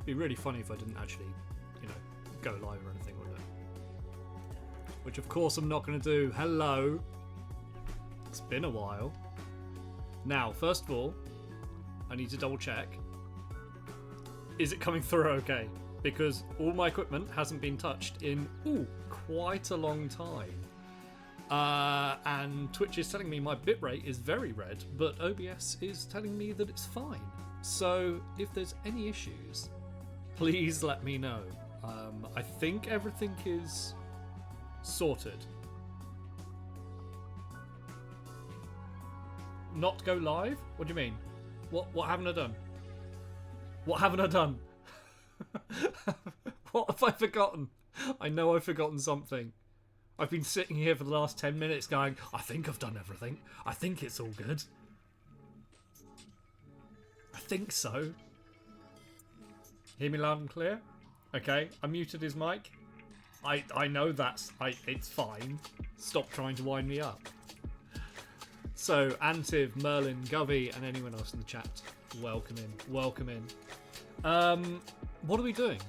be really funny if I didn't actually, go live or anything, wouldn't it? Which of course I'm not going to do. Hello. It's been a while. Now, first of all, I need to double check. Is it coming through okay? Because all my equipment hasn't been touched in, quite a long time. And Twitch is telling me my bitrate is very red, but OBS is telling me that it's fine. So if there's any issues, please let me know. I think everything is sorted. Not go live? What do you mean? What haven't I done? What haven't I done? What have I forgotten? I know I've forgotten something. I've been sitting here for the last 10 minutes going, I think I've done everything. I think it's all good. I think so. Hear me loud and clear? Okay, I muted his mic. I know it's fine. Stop trying to wind me up. So, Antiv, Merlin, Govey, and anyone else in the chat, welcome in. Welcome in. What are we doing?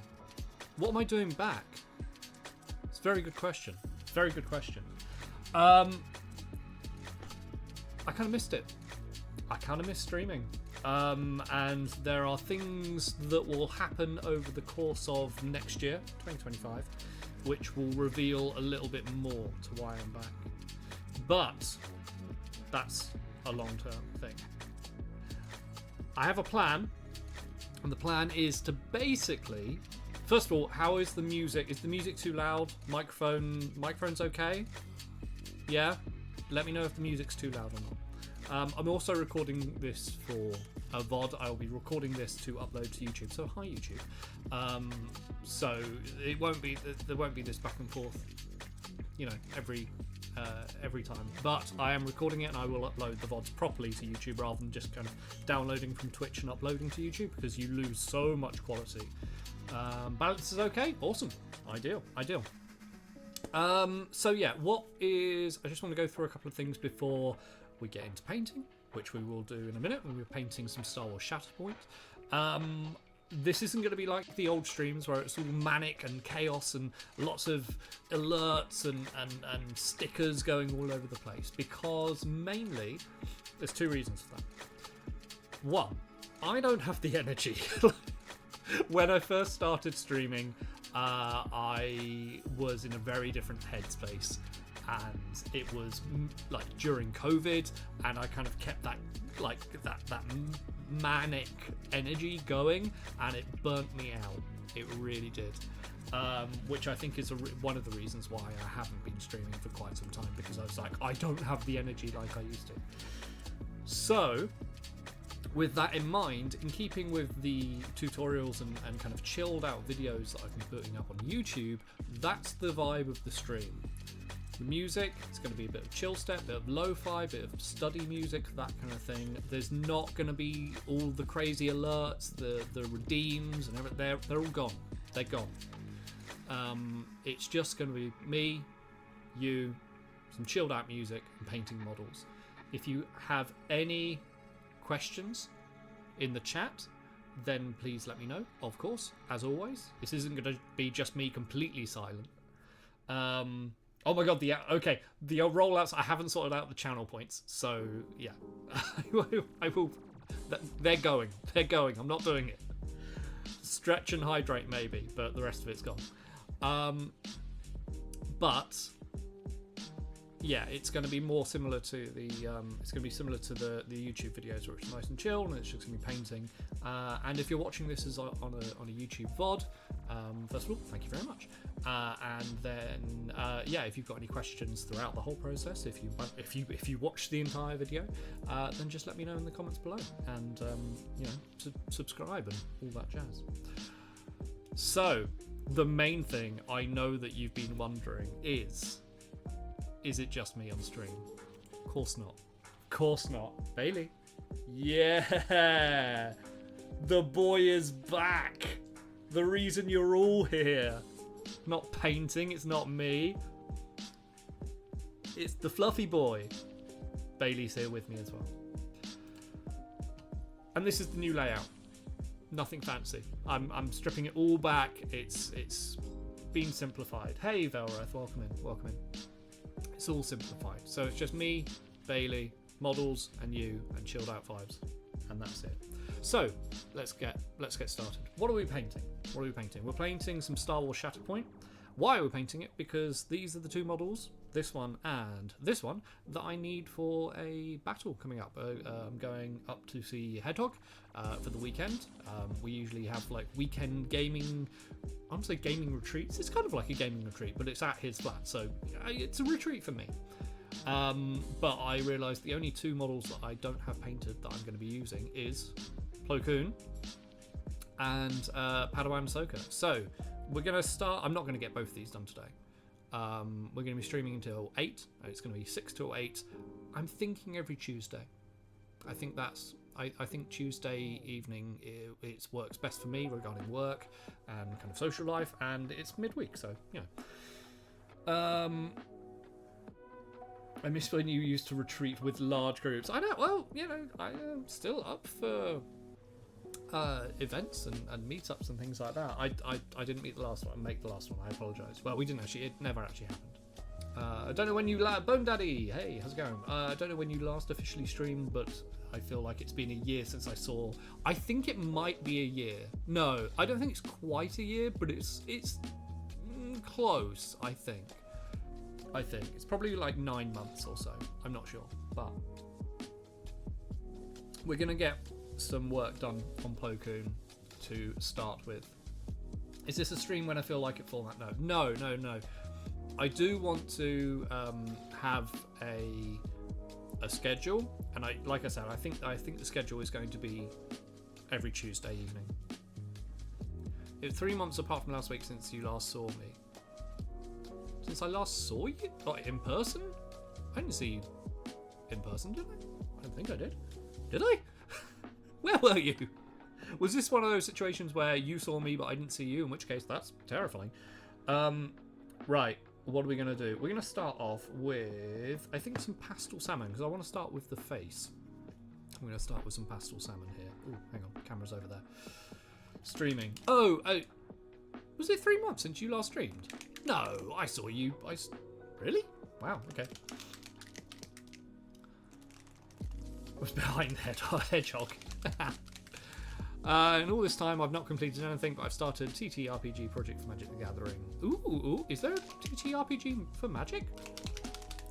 What am I doing back? It's a very good question. Very good question. I kind of missed it. I kind of missed streaming. And there are things that will happen over the course of next year, 2025, which will reveal a little bit more to why I'm back. But that's a long-term thing. I have a plan, and the plan is to basically, first of all, how is the music? Is the music too loud? Microphone's okay? Yeah? Let me know if the music's too loud or not. I'm also recording this for a VoD. I'll be recording this to upload to YouTube. So hi YouTube. So it won't be there won't be this back and forth, every time. But I am recording it and I will upload the VoDs properly to YouTube rather than just kind of downloading from Twitch and uploading to YouTube because you lose so much quality. Balance is okay. Awesome. Ideal. So yeah, I just want to go through a couple of things before we get into painting, which we will do in a minute when we're painting some Star Wars Shatterpoint. This isn't going to be like the old streams where it's all manic and chaos and lots of alerts and stickers going all over the place, because mainly there's two reasons for that. One, I don't have the energy. When I first started streaming, I was in a very different headspace, and it was like during COVID, and I kind of kept that manic energy going, and it burnt me out. It really did, which I think is one of the reasons why I haven't been streaming for quite some time, because I was like, I don't have the energy like I used to. So with that in mind, in keeping with the tutorials and kind of chilled out videos that I've been putting up on YouTube, that's the vibe of the stream. The music, it's going to be a bit of chill step, a bit of lo-fi, a bit of study music, that kind of thing. There's not going to be all the crazy alerts, the redeems and everything. They're all gone. They're gone. It's just going to be me, you, some chilled out music and painting models. If you have any questions in the chat, then please let me know, of course, as always. This isn't going to be just me completely silent. Oh my god, the rollouts, I haven't sorted out the channel points, so yeah. I will, they're going, I'm not doing it. Stretch and hydrate maybe, but the rest of it's gone. But yeah, it's going to be more similar to the the YouTube videos where it's nice and chill and it's just going to be painting. And if you're watching this as on a YouTube VOD, first of all, thank you very much. And then if you've got any questions throughout the whole process, if you watch the entire video, then just let me know in the comments below, and subscribe and all that jazz. So the main thing I know that you've been wondering is it just me on stream? Of course not. Of course not. Bailey. Yeah. The boy is back. The reason you're all here. Not painting, it's not me. It's the fluffy boy. Bailey's here with me as well. And this is the new layout. Nothing fancy. I'm stripping it all back. It's been simplified. Hey Velreth, welcome in. It's all simplified. So it's just me, Bailey, models, and you, and chilled out vibes, and that's it. So let's get started. What are we painting? We're painting some Star Wars Shatterpoint. Why are we painting it? Because these are the two models, this one and this one, that I need for a battle coming up. I'm going up to see Hedgehog for the weekend. We usually have like weekend gaming, I want to say gaming retreats. It's kind of like a gaming retreat, but it's at his flat, so it's a retreat for me. But I realised the only two models that I don't have painted that I'm going to be using is Plo Koon and Padawan Ahsoka. So we're going to start. I'm not going to get both of these done today. We're going to be streaming until 8. It's going to be 6 till 8. I'm thinking every Tuesday. I think that's. I think Tuesday evening it works best for me regarding work and kind of social life, and it's midweek, so you know. I miss when you used to retreat with large groups. I know. Well, you know, I am still up for events and meetups and things like that. I didn't make the last one. I apologise. Well, we didn't actually. It never actually happened. I don't know when you Bone Daddy. Hey, how's it going? I don't know when you last officially streamed, but I feel like it's been a year since I saw. I think it might be a year. No, I don't think it's quite a year, but it's close. I think it's probably like 9 months or so. I'm not sure, but we're gonna get some work done on Plo Koon to start with. Is this a stream when I feel like it format? No. I do want to have a schedule, and like I said, I think the schedule is going to be every Tuesday evening. It's 3 months apart from last week since you last saw me. Since I last saw you? Like, in person? I didn't see you in person, did I? I don't think I did. Did I? Where were you? Was this one of those situations where you saw me but I didn't see you? In which case, that's terrifying. Right, what are we going to do? We're going to start off with, I think, some pastel salmon, because I want to start with the face. I'm going to start with some pastel salmon here. Oh, hang on, camera's over there. Streaming. Oh, was it 3 months since you last streamed? No, I saw you. Really? Wow, okay. I was behind Hedgehog. And all this time I've not completed anything, but I've started TTRPG project for Magic the Gathering. Ooh, is there a TTRPG for Magic?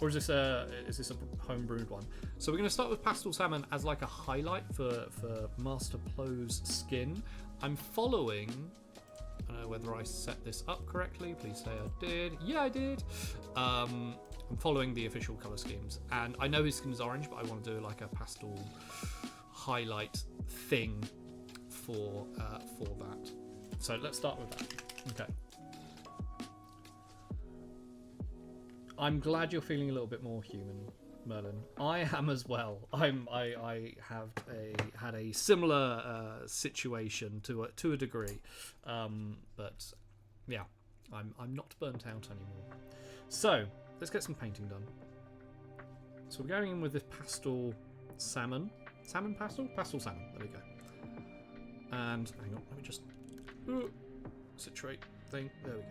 Or is this a homebrewed one? So we're going to start with pastel salmon as like a highlight for Master Plo's skin. I'm following. I don't know whether I set this up correctly. Please say I did. Yeah, I did. I'm following the official colour schemes, and I know his skin is orange, but I want to do like a pastel highlight thing for that. So let's start with that. Okay. I'm glad you're feeling a little bit more human, Merlin. I am as well. I have had a similar situation to a degree, but yeah, I'm not burnt out anymore. So let's get some painting done. So we're going in with this pastel salmon pastel salmon. There we go. And hang on, let me just situate thing. There we go.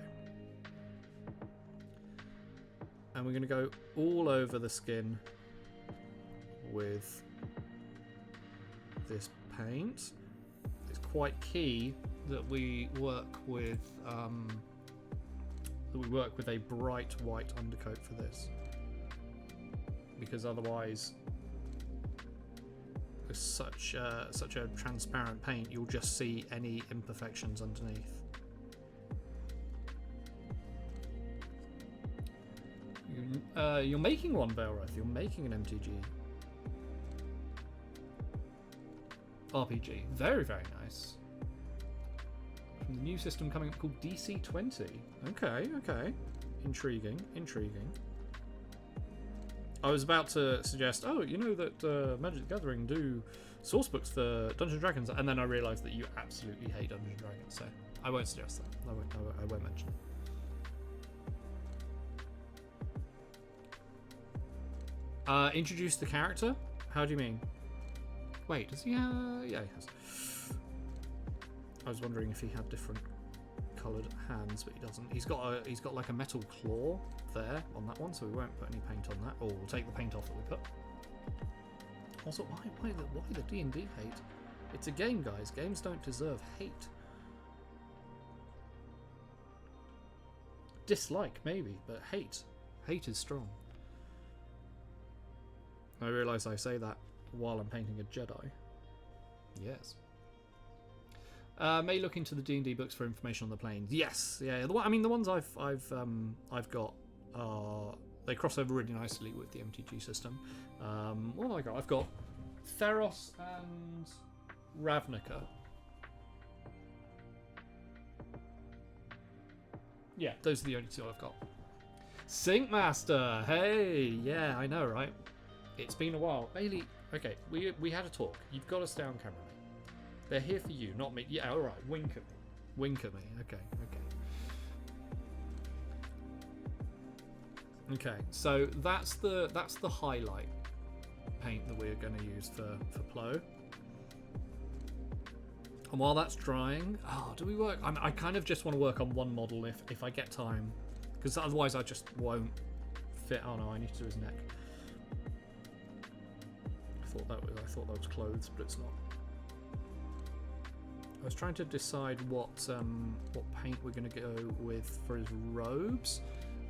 And we're going to go all over the skin with this paint. It's quite key that we work with a bright white undercoat for this, because otherwise, with such a transparent paint, you'll just see any imperfections underneath. You're making one, Velreth. You're making an MTG RPG. Very, very nice. From the new system coming up called DC20. Okay. Intriguing. I was about to suggest, you know that Magic the Gathering do source books for Dungeons & Dragons, and then I realised that you absolutely hate Dungeons & Dragons, so I won't suggest that. I won't mention it. Introduce the character? How do you mean? Wait, does he? Yeah, he has. I was wondering if he had different coloured hands, but he doesn't. He's got like a metal claw there on that one, so we won't put any paint on that. Or we'll take the paint off that we put. Also, why the D&D hate? It's a game, guys. Games don't deserve hate. Dislike, maybe, but hate. Hate is strong. I realise I say that while I'm painting a Jedi. Yes. May look into the D&D books for information on the planes. Yes, yeah. The ones I've got are they cross over really nicely with the MTG system. What have I got? I've got Theros and Ravnica. Yeah, those are the only two I've got. Sync Master, hey, yeah, I know, right? It's been a while, Bailey. Okay, we had a talk. You've got to stay on camera, mate. They're here for you, not me. Yeah, all right. Wink at me. Wink at me. Okay. Okay, so that's the highlight paint that we're going to use for Plo. And while that's drying, do we work? I kind of just want to work on one model if I get time, because otherwise I just won't fit. Oh no, I need to do his neck. I thought that was clothes, but it's not. I was trying to decide what paint we're going to go with for his robes.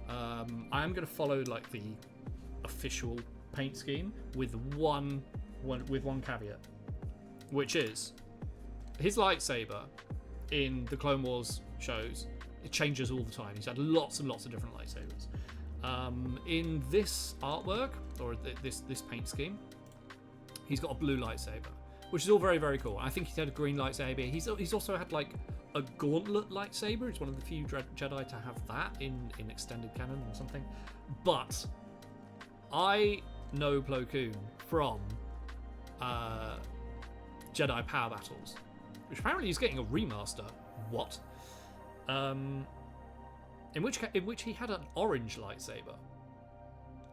I am going to follow like the official paint scheme with one caveat, which is his lightsaber in the Clone Wars shows. It changes all the time. He's had lots and lots of different lightsabers. In this artwork or this paint scheme, he's got a blue lightsaber, which is all very, very cool. I think he's had a green lightsaber. He's also had like a gauntlet lightsaber. He's one of the few Jedi to have that in extended canon or something. But I know Plo Koon from Jedi Power Battles, which apparently is getting a remaster. What? In which he had an orange lightsaber,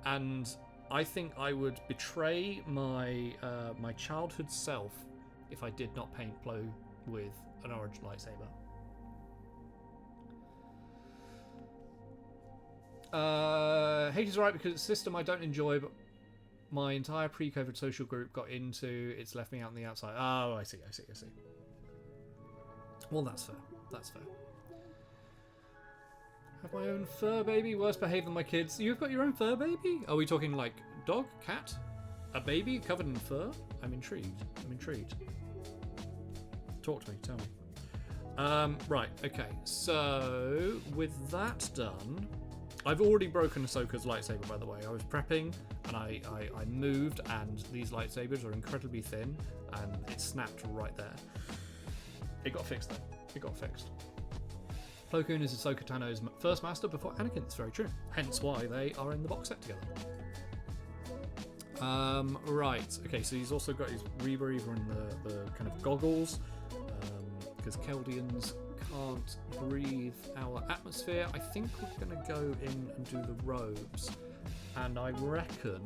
and I think I would betray my my childhood self if I did not paint Plo with an orange lightsaber. Hate is right because it's a system I don't enjoy, but my entire pre-COVID social group got into. It's left me out on the outside. Oh, I see. Well, that's fair. Have my own fur baby, worse behaved than my kids. You've got your own fur baby? Are we talking like dog, cat, a baby covered in fur? I'm intrigued. Talk to me, tell me. Right, okay. So with that done, I've already broken Ahsoka's lightsaber, by the way. I was prepping and I moved, and these lightsabers are incredibly thin, and it snapped right there. It got fixed though. Plo Koon is Ahsoka Tano's first master before Anakin. It's very true. Hence why they are in the box set together. Right. Okay, so he's also got his rebreather and the kind of goggles, because Keldians can't breathe our atmosphere. I think we're going to go in and do the robes, and I reckon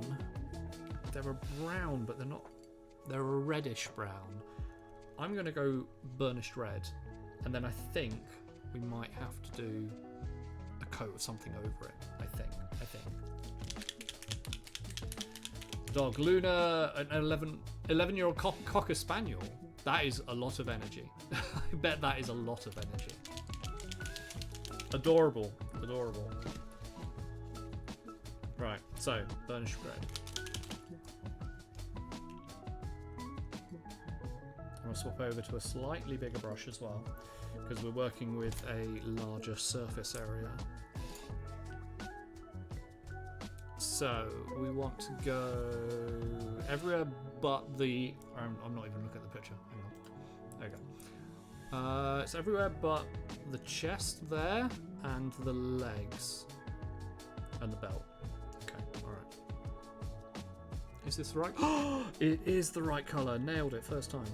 they're a brown, but they're not. They're a reddish brown. I'm going to go burnished red, and then I think we might have to do a coat of something over it. I think. Dog Luna, an 11-year-old cocker spaniel. That is a lot of energy. I bet that is a lot of energy. Adorable. Right, so burnished red. I'm going to swap over to a slightly bigger brush as well, because we're working with a larger surface area. So we want to go everywhere but the... I'm not even looking at the picture. Hang on. There we go. It's everywhere but the chest there and the legs and the belt. Okay, alright. Is this the right... It is the right colour. Nailed it first time.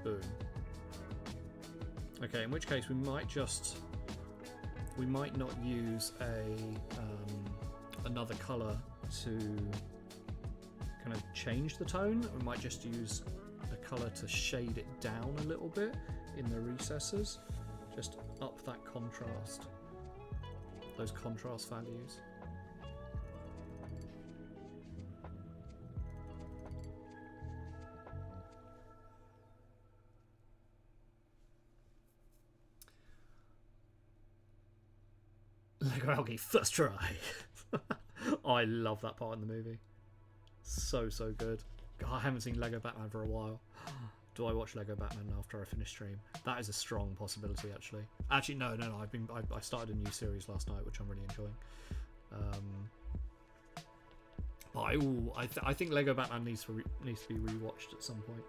Boom. Okay, in which case we might just we might not use another color to kind of change the tone. We might just use a color to shade it down a little bit in the recesses, just up that contrast, those contrast values. Lego Algae, first try. I love that part in the movie. So good. God, I haven't seen Lego Batman for a while. Do I watch Lego Batman after I finish stream? That is a strong possibility, actually. Actually, no. I started a new series last night, which I'm really enjoying. I think Lego Batman needs to be rewatched at some point.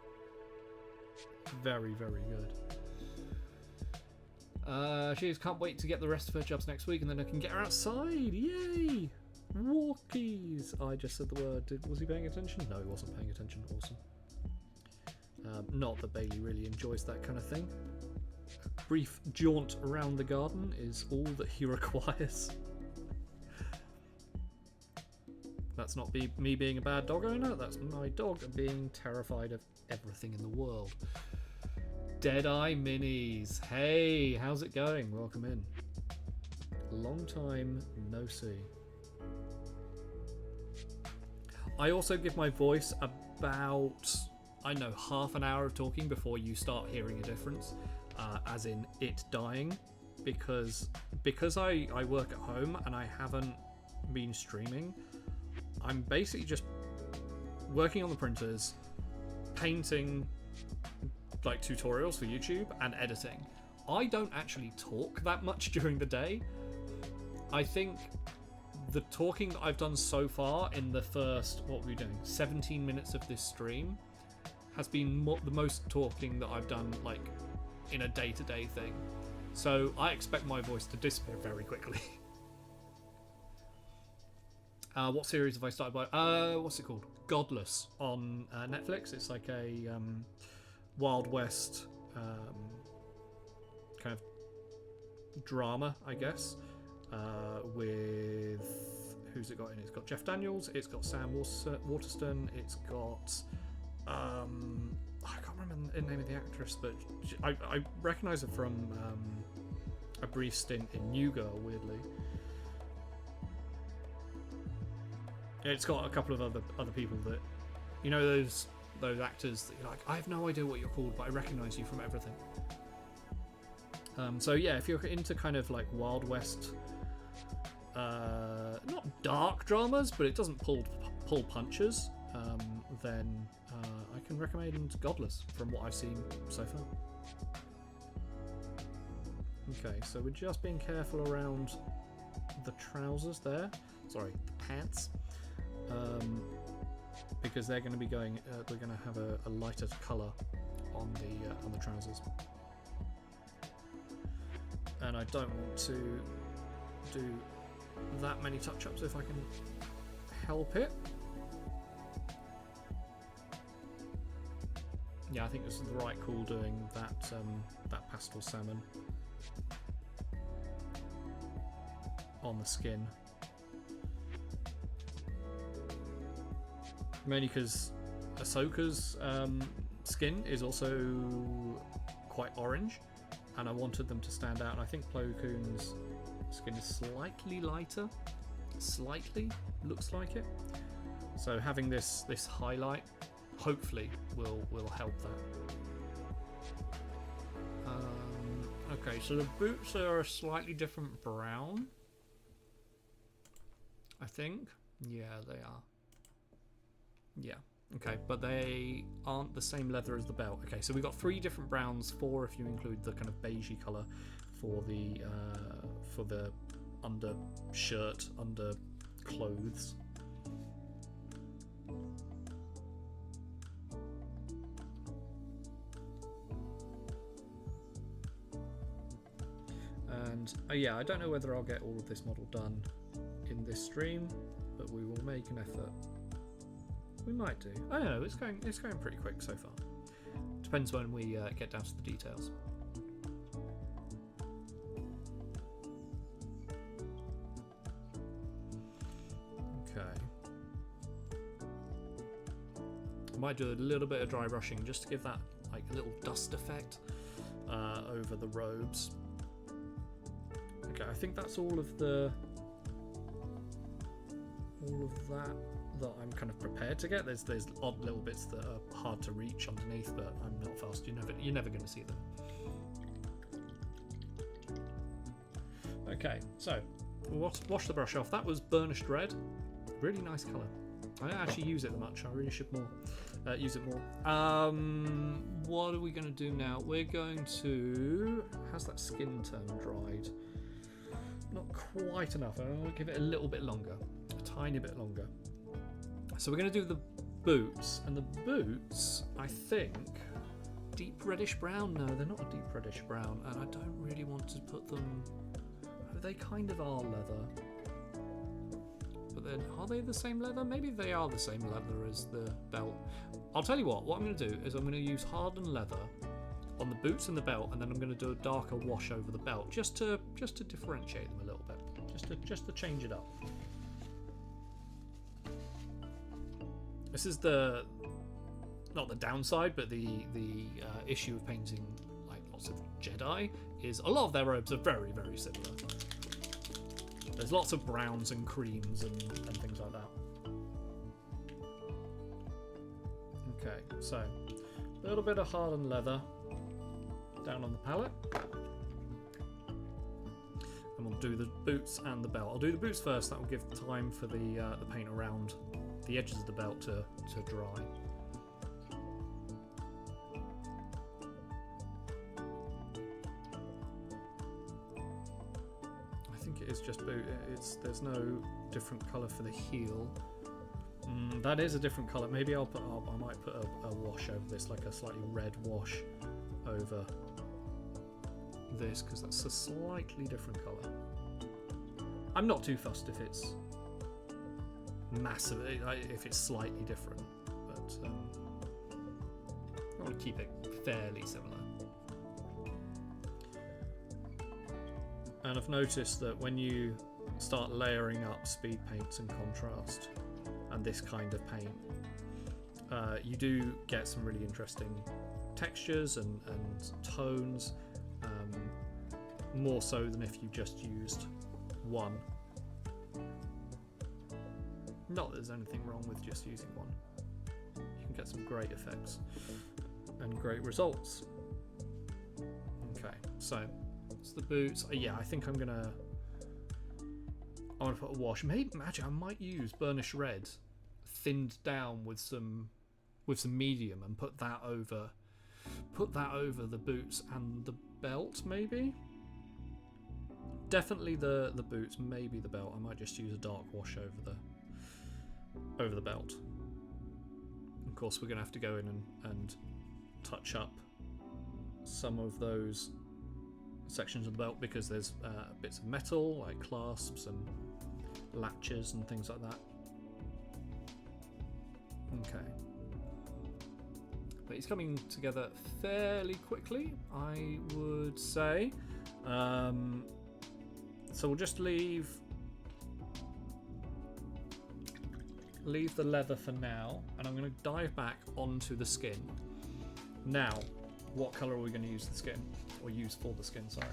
Very good. She can't wait to get the rest of her jobs next week, and then I can get her outside. Yay! Walkies. I just said the word. Was he paying attention? No, he wasn't paying attention. Awesome. Not that Bailey really enjoys that kind of thing. A brief jaunt around the garden is all that he requires. That's not me being a bad dog owner. That's my dog being terrified of everything in the world. Deadeye Minis. Hey, how's it going? Welcome in. Long time no see. I also give my voice about, I don't know, half an hour of talking before you start hearing a difference, as in it dying, because I work at home and I haven't been streaming. I'm basically just working on the printers, painting like tutorials for YouTube, and editing. I don't actually talk that much during the day. I think the talking that I've done so far in the first, what were we doing, 17 minutes of this stream, has been the most talking that I've done like in a day-to-day thing. So I expect my voice to disappear very quickly. What series have I started by? What's it called? Godless on Netflix. It's like a Wild West kind of drama, I guess, with, who's it got in it? It's got Jeff Daniels, it's got Sam Waterston, it's got I can't remember the name of the actress, but I recognise her from a brief stint in New Girl, weirdly. It's got a couple of other people that, you know, those actors that you're like, I have no idea what you're called, but I recognise you from everything. So yeah, if you're into kind of like Wild West, not dark dramas, but it doesn't pull punches, then I can recommend Godless from what I've seen so far. Okay, so we're just being careful around the trousers there. Sorry, the pants. Because they're going to be going, we're going to have a lighter colour on the trousers, and I don't want to do that many touch-ups if I can help it. Yeah, I think this is the right call doing that pastel salmon on the skin. Mainly because Ahsoka's skin is also quite orange, and I wanted them to stand out, and I think Plo Koon's skin is slightly lighter. Slightly, looks like it. So having this highlight hopefully will help that. Okay, so the boots are a slightly different brown, I think. Yeah, they are. Yeah, okay, but they aren't the same leather as the belt. Okay, so we've got 3 different browns, 4 if you include the kind of beigey colour for the under shirt, under clothes. And yeah, I don't know whether I'll get all of this model done in this stream, but we will make an effort. We might do. I don't know. It's going pretty quick so far. Depends when we get down to the details. Okay. I might do a little bit of dry brushing just to give that like a little dust effect over the robes. Okay, I think that's all of that I'm kind of prepared to get. There's odd little bits that are hard to reach underneath, but I'm not fast. You're never going to see them. Okay, so we'll wash the brush off. That was burnished red. Really nice colour. I don't actually use it that much. I really should use it more. What are we going to do now? We're going to... How's that skin turned dried? Not quite enough. I'm going to give it a little bit longer. A tiny bit longer. So we're going to do the boots. And the boots, I think... Deep reddish brown? No, they're not a deep reddish brown. And I don't really want to put them... They kind of are leather. But then, are they the same leather? Maybe they are the same leather as the belt. I'll tell you what I'm going to do is I'm going to use hardened leather on the boots and the belt, and then I'm going to do a darker wash over the belt just to differentiate them a little bit, just to change it up. This is not the downside, but the issue of painting like lots of Jedi is a lot of their robes are very, very similar. There's lots of browns and creams and things like that. Okay, so a little bit of hardened leather down on the palette. And we'll do the boots and the belt. I'll do the boots first. That will give time for the paint around the edges of the belt to dry. It's just boot. There's no different colour for the heel. That is a different colour. Maybe I might put a wash over this, like a slightly red wash over this, because that's a slightly different colour. I'm not too fussed if it's massive, if it's slightly different, but I want to keep it fairly similar. And I've noticed that when you start layering up speed paints and contrast and this kind of paint, you do get some really interesting textures and tones, more so than if you just used one. Not that there's anything wrong with just using one. You can get some great effects and great results. Okay, so it's the boots. Yeah, I think I'm gonna put a wash. Maybe I might use burnished red thinned down with some medium and put that over the boots and the belt. Maybe definitely the boots, maybe the belt. I might just use a dark wash over the belt. Of course, we're gonna have to go in and touch up some of those sections of the belt because there's bits of metal like clasps and latches and things like that. Okay, but it's coming together fairly quickly, I would say. So we'll just leave the leather for now, and I'm going to dive back onto the skin. Now, what colour are we going to use the skin, or use for the skin? Sorry.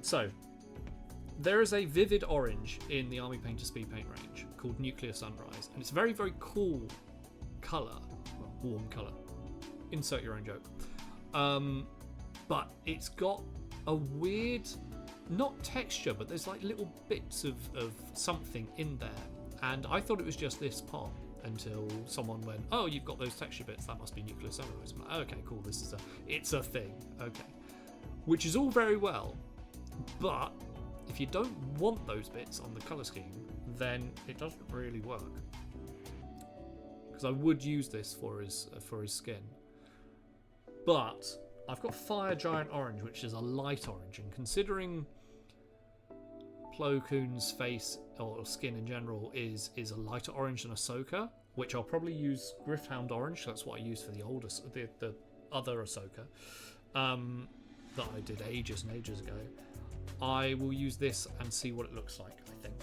So there is a vivid orange in the Army Painter Speed Paint range called Nuclear Sunrise, and it's a very, very cool colour, well, warm colour. Insert your own joke. But it's got a weird, not texture, but there's like little bits of something in there, and I thought it was just this pot until someone went, "Oh, you've got those texture bits. That must be Nuclear Sunrise." I'm like, okay, cool. It's a thing. Okay, which is all very well, but if you don't want those bits on the color scheme, then it doesn't really work. Because I would use this for his skin, but I've got Fire Giant Orange, which is a light orange, and considering Plo Koon's face or skin in general is a lighter orange than Ahsoka, which I'll probably use Grifthound Orange. That's what I used for the other Ahsoka that I did ages and ages ago. I will use this and see what it looks like, I think.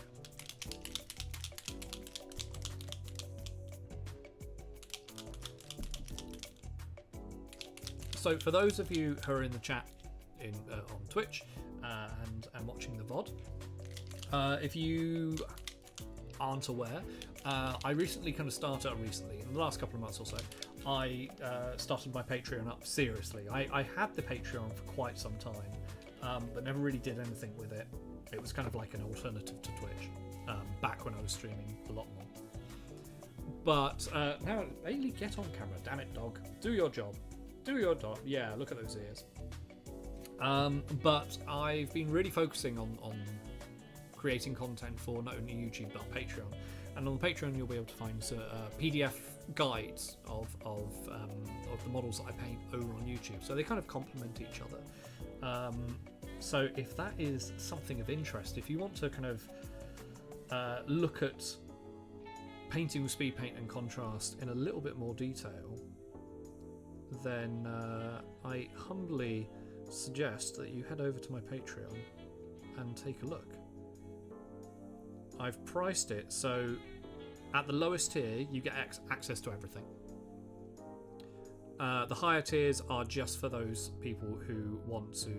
So for those of you who are in the chat on Twitch and watching the VoD, if you aren't aware, I recently in the last couple of months or so, I started my Patreon up seriously. I had the Patreon for quite some time, but never really did anything with it. It was kind of like an alternative to Twitch, back when I was streaming a lot more. But now, Bailey, get on camera, damn it, dog. Do your job. Do your job. Yeah, look at those ears. But I've been really focusing on creating content for not only YouTube but Patreon. And on the Patreon, you'll be able to find PDF guides of the models that I paint over on YouTube. So they kind of complement each other. So if that is something of interest, if you want to kind of look at painting with speed paint and contrast in a little bit more detail, then I humbly suggest that you head over to my Patreon and take a look. I've priced it so at the lowest tier you get access to everything. The higher tiers are just for those people who want to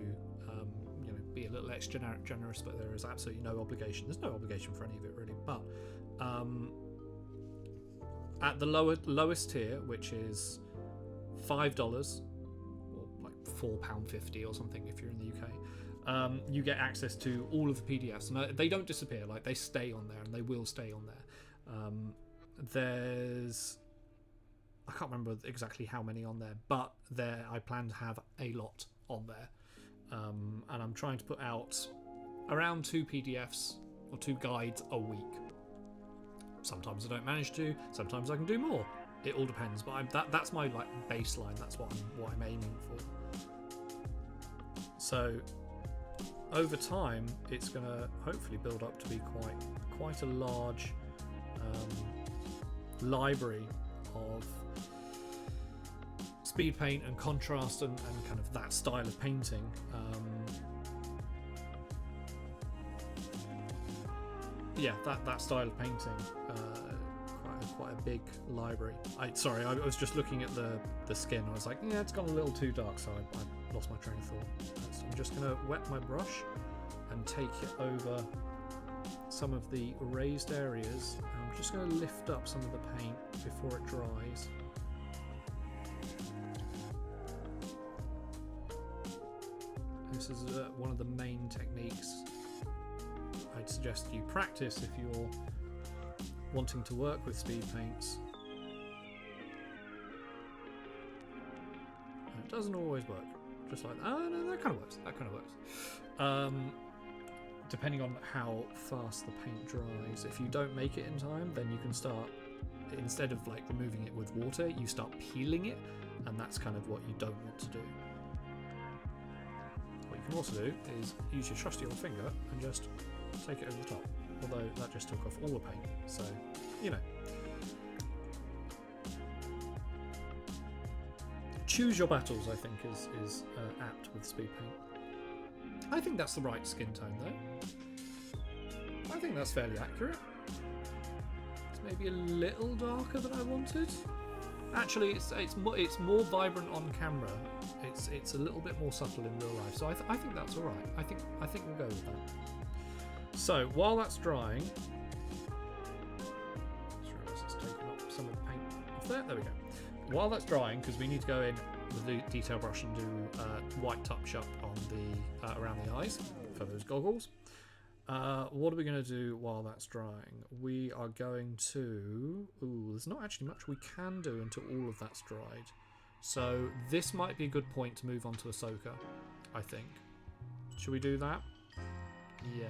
be a little less generous, but there is absolutely no obligation. There's no obligation for any of it really, but at the lowest tier, which is $5 or like £4.50 or something if you're in the UK, you get access to all of the PDFs, and they don't disappear. Like, they stay on there, and they will stay on there. There's, I can't remember exactly how many on there, but I plan to have a lot on there, and I'm trying to put out around 2 PDFs or 2 guides a week. Sometimes I don't manage to, sometimes I can do more. It all depends, but that's my like baseline. That's what I'm aiming for. So over time, it's going to hopefully build up to be quite a large library of speed paint and contrast and kind of that style of painting. Yeah, that style of painting. Quite a big library. I was just looking at the skin. I was like, yeah, it's gone a little too dark, so I lost my train of thought. So I'm just going to wet my brush and take it over some of the raised areas. I'm just going to lift up some of the paint before it dries. This is one of the main techniques I'd suggest you practice if you're wanting to work with speed paints. And it doesn't always work, just like that. Oh no, that kind of works. Depending on how fast the paint dries. If you don't make it in time, then you can start, instead of like removing it with water, you start peeling it, and that's kind of what you don't want to do. What you can also do is use your trusty old finger and just take it over the top. Although that just took off all the paint, so, you know. Choose your battles, I think, is apt with speed paint. I think that's the right skin tone, though. I think that's fairly accurate. It's maybe a little darker than I wanted. Actually, it's more vibrant on camera. It's a little bit more subtle in real life, so I think that's all right. I think we'll go with that. So while that's drying, let's take up some of the paint off there. There we go. While that's drying, because we need to go in with the detail brush and do white touch up on the around the eyes for those goggles. What are we going to do while that's drying? We are going to... Ooh, there's not actually much we can do until all of that's dried. So this might be a good point to move on to Ahsoka, I think. Should we do that? Yeah.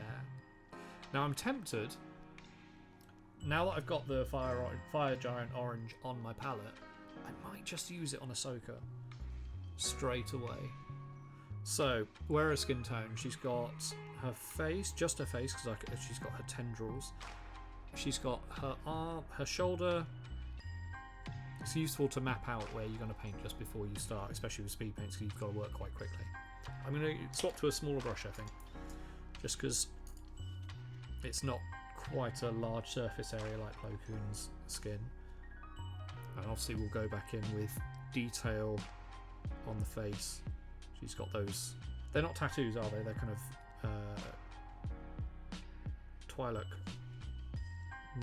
Now I'm tempted, now that I've got the Fire Giant Orange on my palette, I might just use it on Ahsoka straight away. So, where her skin tone? She's got her face, just her face, because she's got her tendrils. She's got her arm, her shoulder. It's useful to map out where you're going to paint just before you start, especially with speed paints, because you've got to work quite quickly. I'm going to swap to a smaller brush, I think, just because it's not quite a large surface area like Plo Koon's skin. And obviously we'll go back in with detail on the face. She's got those. They're not tattoos, are they? They're kind of Twi'lek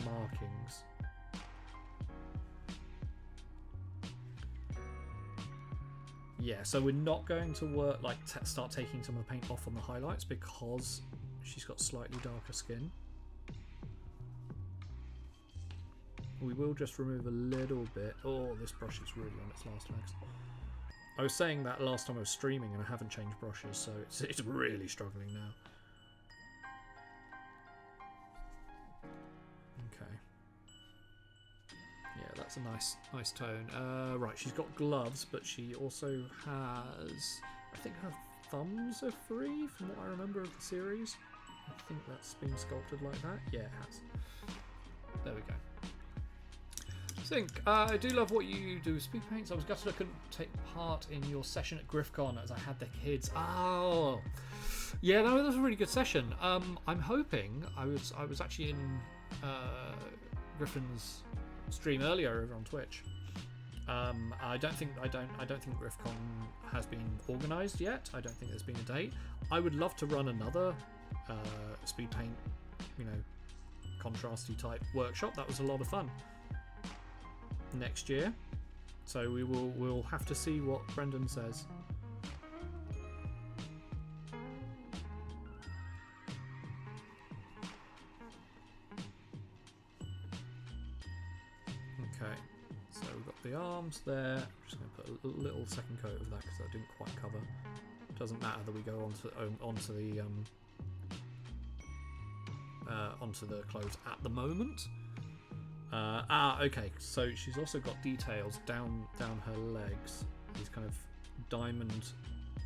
markings. Yeah, so we're not going to work like start taking some of the paint off on the highlights because she's got slightly darker skin. We will just remove a little bit. Oh, this brush is really on its last legs. I was saying that last time I was streaming and I haven't changed brushes, so it's really struggling now. Okay. Yeah, that's a nice tone. Right, she's got gloves, but she also has... I think her thumbs are free, from what I remember of the series. I think that's been sculpted like that. Yeah, it has. There we go. I do love what you do with speed paints. I was gutted I couldn't take part in your session at GriffCon as I had the kids. Oh, yeah, that was a really good session. I'm hoping I was actually in Griffin's stream earlier over on Twitch. I don't think GriffCon has been organised yet. I don't think there's been a date. I would love to run another speed paint, contrasty type workshop. That was a lot of fun. Next year, so we'll have to see what Brendan says. Okay, so we've got the arms there. I'm just going to put a little second coat of that because I didn't quite cover. Doesn't matter that we go onto the clothes at the moment. Okay, so she's also got details down her legs, these kind of diamond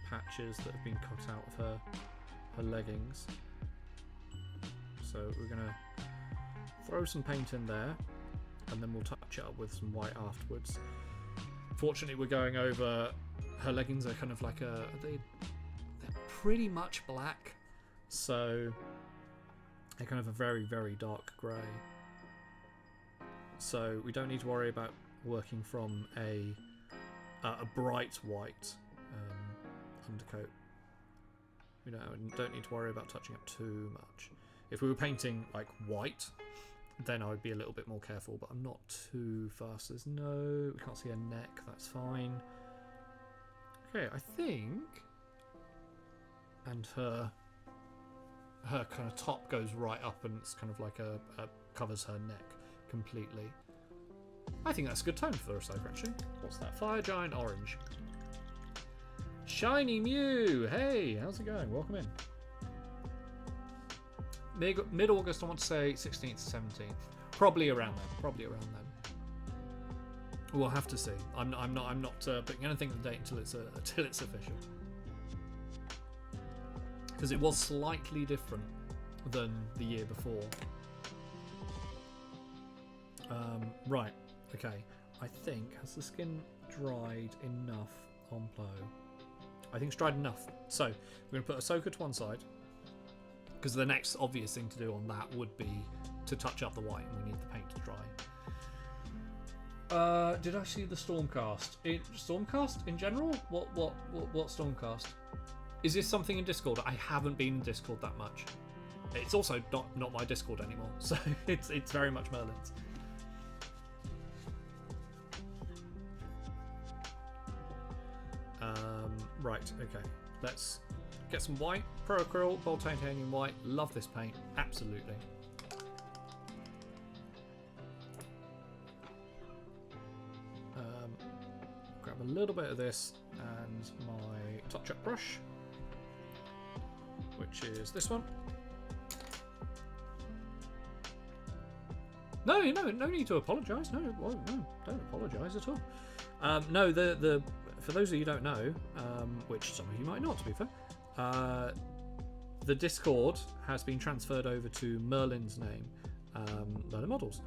patches that have been cut out of her leggings. So we're gonna throw some paint in there and then we'll touch it up with some white afterwards. Fortunately, we're going over her leggings are kind of like they're pretty much black, so they're kind of a very, very dark grey. So we don't need to worry about working from a bright white undercoat. We don't need to worry about touching up too much. If we were painting like white, then I would be a little bit more careful, but I'm not too fast. We can't see her neck, that's fine. Okay, I think, and her kind of top goes right up and it's kind of like covers her neck completely. I think that's a good tone for Ahsoka, actually. What's that? Fire Giant Orange. Shiny Mew! Hey, how's it going? Welcome in. Mid-August, I want to say 16th, 17th. Probably around then. We'll have to see. I'm not putting anything on the date until it's official. Because it was slightly different than the year before. Right, okay. I think, has the skin dried enough on Plo? I think it's dried enough. So, we're going to put Ahsoka to one side, because the next obvious thing to do on that would be to touch up the white, and we need the paint to dry. Did I see the Stormcast? Stormcast in general? What Stormcast? Is this something in Discord? I haven't been in Discord that much. It's also not my Discord anymore, so it's very much Merlin's. Right, okay. Let's get some white. Pro Acryl, Bold Titanium White. Love this paint. Absolutely. Grab a little bit of this and my touch-up brush, which is this one. No need to apologise. No, don't apologise at all. No, for those of you who don't know, which some of you might not, to be fair, the Discord has been transferred over to Merlin's name, Merlin Models,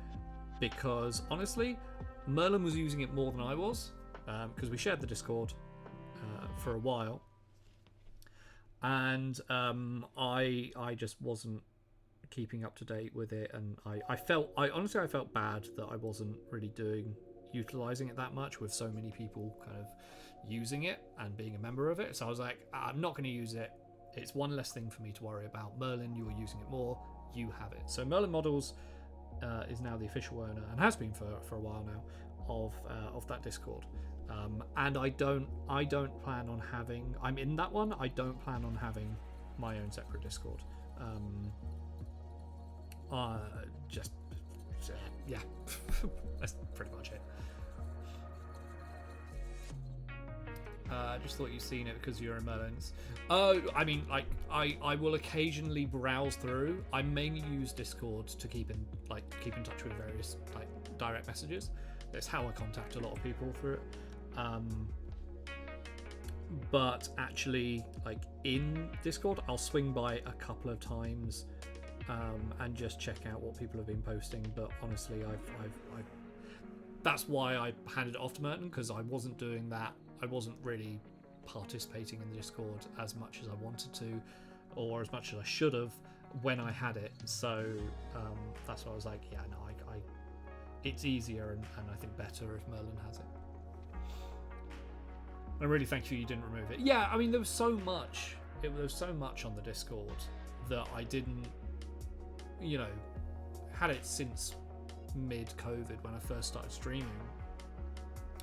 because honestly, Merlin was using it more than I was, because we shared the Discord for a while, and I just wasn't keeping up to date with it, and I honestly felt bad that I wasn't really utilising it that much with so many people kind of using it and being a member of it. So I was like, I'm not going to use it. It's one less thing for me to worry about. Merlin, you're using it more. You have it. So Merlin Models is now the official owner, and has been for a while now, of that Discord. And I don't plan on having. I'm in that one. I don't plan on having my own separate Discord. Yeah, that's pretty much it. I just thought you'd seen it because you're in Merlin's. Oh, I mean, like, I will occasionally browse through. I mainly use Discord to keep in touch with various like direct messages. That's how I contact a lot of people through it. But actually, like in Discord, I'll swing by a couple of times and just check out what people have been posting. But honestly, I've that's why I handed it off to Merton, because I wasn't doing that. I wasn't really participating in the Discord as much as I wanted to, or as much as I should have when I had it. So that's why I was like, yeah, no, I it's easier and I think better if Merlin has it. I'm really thankful you didn't remove it. Yeah, I mean, there was so much. There was so much on the Discord that I didn't, had it since mid-COVID when I first started streaming,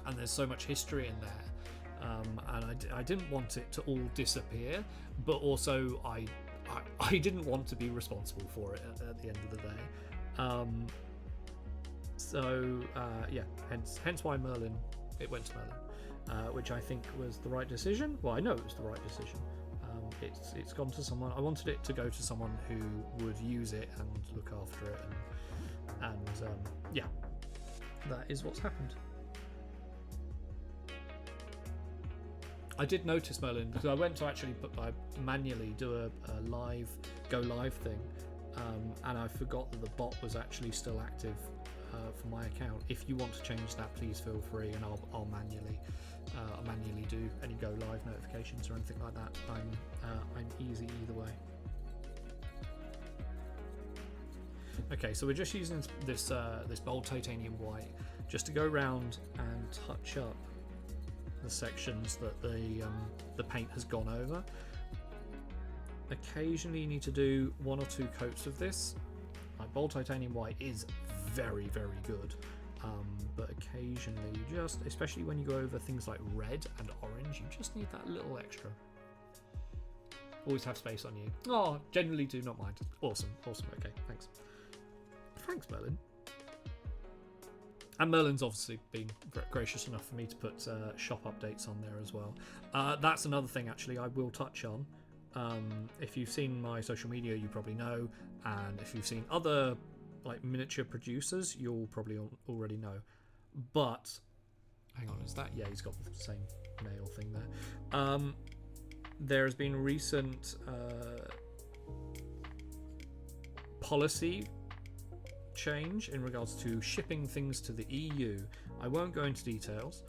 and there's so much history in there, and I didn't want it to all disappear, but also I didn't want to be responsible for it at the end of the day. Yeah, hence why Merlin, it went to Merlin, which I think was the right decision. Well, I know it was the right decision. It's gone to someone. I wanted it to go to someone who would use it and look after it, and yeah, that is what's happened. I did notice, Merlin, because I went to actually manually do a go live thing, and I forgot that the bot was actually still active for my account. If you want to change that, please feel free, and I'll manually do any go live notifications or anything like that. I'm easy either way. Okay, so we're just using this bold titanium white just to go around and touch up the sections that the paint has gone over. Occasionally you need to do one or two coats of this. Like bold titanium white is very, very good, but occasionally you just, especially when you go over things like red and orange, you just need that little extra. Always have space on you. Oh, generally do not mind. Awesome. Okay, thanks Merlin. And Merlin's obviously been gracious enough for me to put shop updates on there as well. That's another thing actually I will touch on. If you've seen my social media, you probably know, and if you've seen other like miniature producers, you'll probably already know. But hang on, is that, yeah, he's got the same nail thing there. There has been recent policy change in regards to shipping things to the EU. I won't go into details,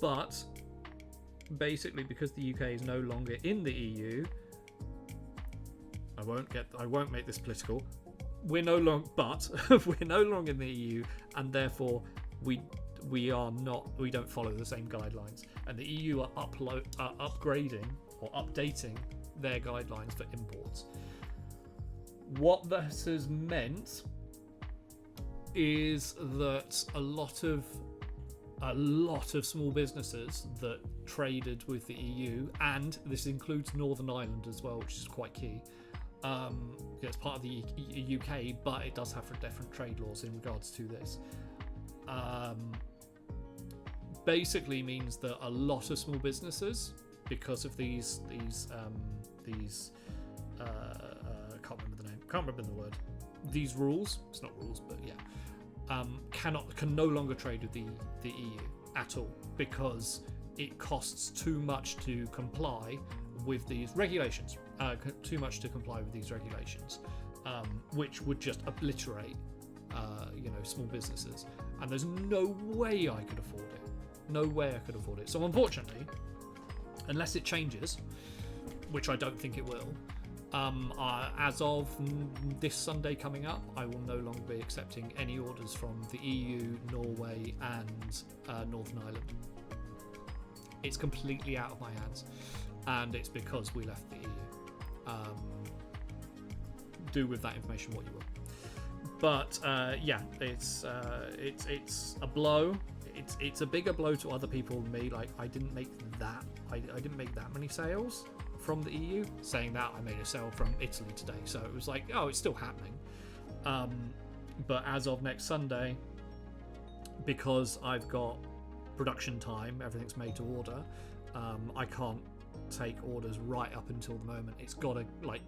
but basically because the UK is no longer in the EU, I won't make this political. We're no longer in the EU, and therefore we don't follow the same guidelines. And the EU are upgrading or updating their guidelines for imports. What this has meant is that a lot of small businesses that traded with the EU, and this includes Northern Ireland as well, which is quite key. It's part of the UK, but it does have different trade laws in regards to this. Basically means that a lot of small businesses, because of these can't remember the name, can't remember the word. These rules, it's not rules, but yeah, can no longer trade with the EU at all, because it costs too much to comply with these regulations. Which would just obliterate, small businesses, and there's no way I could afford it. So unfortunately, unless it changes, which I don't think it will, as of this Sunday coming up, I will no longer be accepting any orders from the EU, Norway, and Northern Ireland. It's completely out of my hands, and it's because we left the EU. Do with that information what you will. But yeah, it's a blow. It's a bigger blow to other people than me. Like, I didn't make that. I didn't make that many sales from the EU. Saying that, I made a sale from Italy today, so it was like, oh, it's still happening. But as of next Sunday, because I've got production time, everything's made to order. I can't take orders right up until the moment. It's got to, like,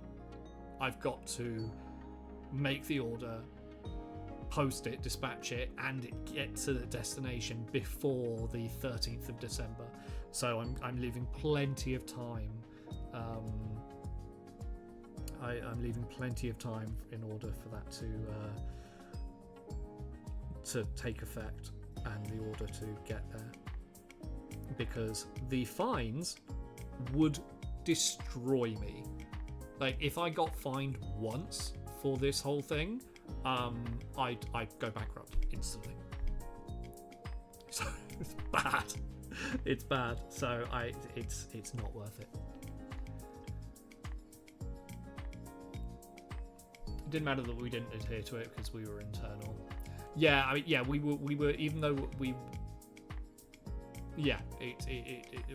I've got to make the order, post it, dispatch it, and it get to the destination before the 13th of December. So I'm leaving plenty of time. I'm leaving plenty of time in order for that to take effect and the order to get there, because the fines would destroy me. Like, if I got fined once for this whole thing, I'd go bankrupt instantly. So it's bad. It's bad. So it's not worth it. It didn't matter that we didn't adhere to it because we were internal. Yeah, I mean, yeah, we were even though we, yeah,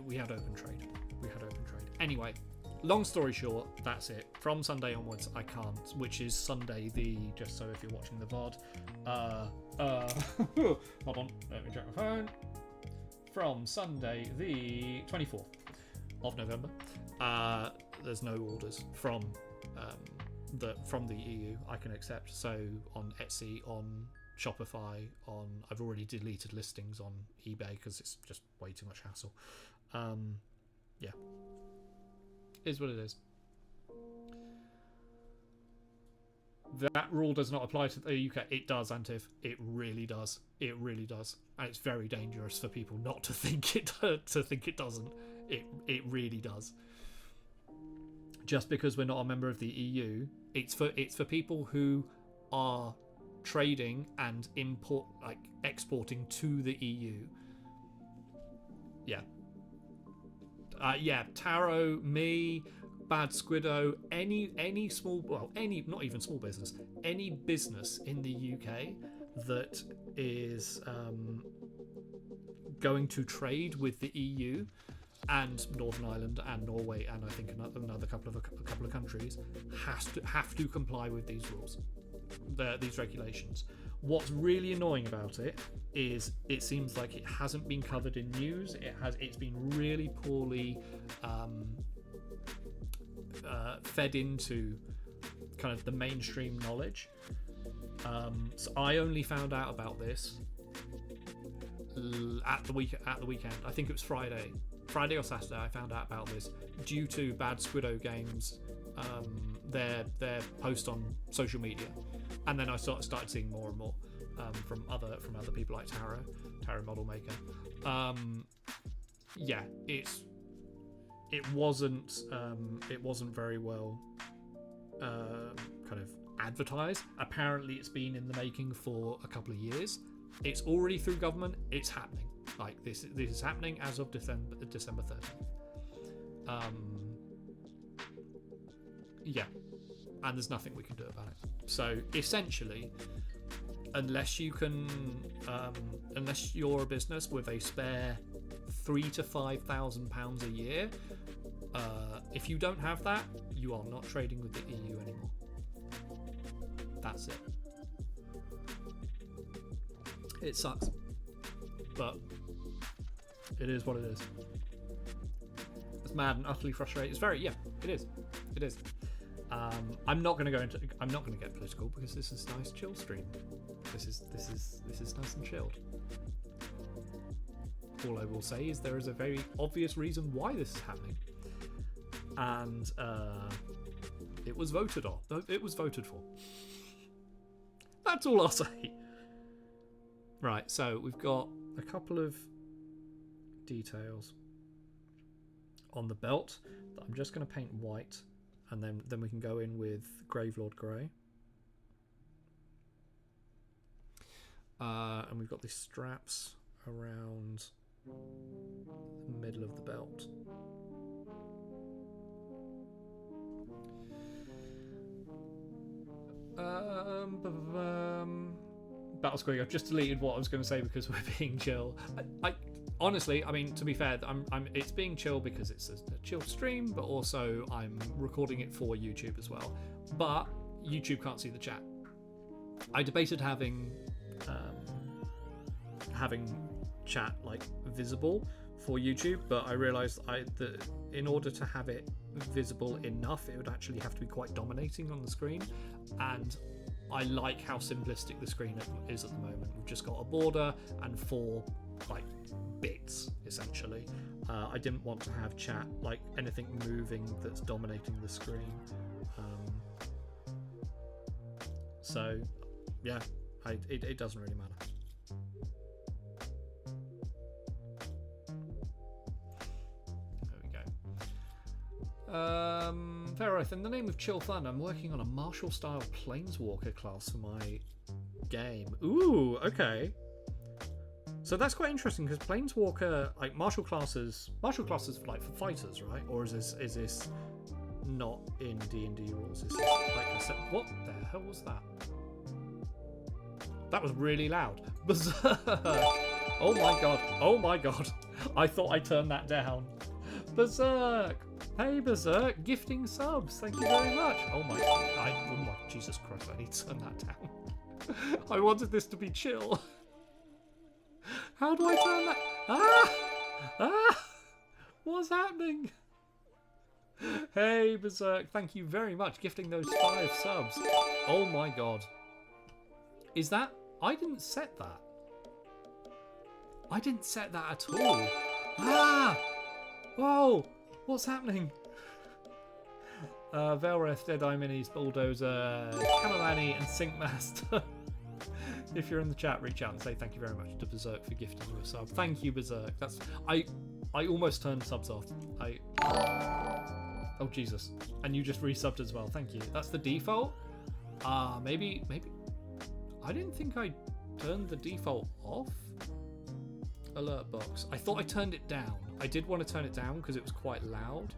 we had open trade. We had open trade. Anyway, long story short, that's it. From Sunday onwards, I can't, which is Sunday just so if you're watching the VoD, hold on, let me check my phone. From Sunday the 24th of November, there's no orders from the EU I can accept. So on Etsy, on Shopify, I've already deleted listings on eBay because it's just way too much hassle. Yeah, is what it is. That rule does not apply to the UK. It does, Antiv. It really does. It really does, and it's very dangerous for people not to think it doesn't. It really does. Just because we're not a member of the EU, it's for people who are trading and exporting to the EU. Yeah. Yeah, Taro, me, Bad Squiddo, any small, well, any, not even small business, any business in the UK that is going to trade with the EU and Northern Ireland and Norway and I think another couple of countries have to comply with these rules, these regulations. What's really annoying about it is it seems like it hasn't been covered in news. It's been really poorly fed into kind of the mainstream knowledge. So I only found out about this at the weekend. I think it was Friday or Saturday. I found out about this due to Bad Squiddo Games, their post on social media, and then I started seeing more and more from other people like Taro Model Maker. Yeah, it wasn't very well kind of advertised. Apparently, it's been in the making for a couple of years. It's already through government. It's happening. Like this is happening as of December 13th. Yeah, and there's nothing we can do about it. So essentially, unless you're a business with a spare £3,000 to £5,000 a year, if you don't have that, you are not trading with the EU anymore. That's it. It sucks, but it is what it is. It's mad and utterly frustrating. It's very, yeah, it is. It is. I'm not going to get political because this is a nice chill stream. This is nice and chilled. All I will say is there is a very obvious reason why this is happening, and it was voted on. It was voted for. That's all I'll say. Right, so we've got a couple of details on the belt that I'm just going to paint white, and then we can go in with Gravelord Grey. And we've got these straps around Middle of the belt. Battle Squig, I've just deleted what I was going to say because we're being chill. I honestly, I mean, to be fair, it's being chill because it's a chill stream, but also I'm recording it for YouTube as well. But YouTube can't see the chat. I debated having chat like visible for YouTube, but I realised that in order to have it visible enough, it would actually have to be quite dominating on the screen, and I like how simplistic the screen is at the moment. We've just got a border and 4 like bits essentially. I didn't want to have chat like anything moving that's dominating the screen. So yeah, it doesn't really matter. Verith, in the name of Chill Fun, I'm working on a martial style planeswalker class for my game. Ooh, okay. So that's quite interesting because planeswalker, like martial classes like for fighters, right? Or is this not in D&D rules? Is this like what the hell was that? That was really loud. Berserk! Oh my god! Oh my god! I thought I turned that down. Berserk! Hey Berserk, gifting subs. Thank you very much. Oh my Jesus Christ! I need to turn that down. I wanted this to be chill. How do I turn that? What's happening? Hey Berserk, thank you very much, gifting those 5 subs. Oh my god. Is that? I didn't set that. I didn't set that at all. Whoa! What's happening? Velreth, Deadeye Minis, Bulldozer, Kamamani, and Syncmaster. If you're in the chat, reach out and say thank you very much to Berserk for gifting you a sub. Thank you, Berserk. I almost turned subs off. Oh Jesus! And you just resubbed as well. Thank you. That's the default. Maybe. I didn't think I turned the default off. Alert box. I thought I turned it down. I did want to turn it down because it was quite loud.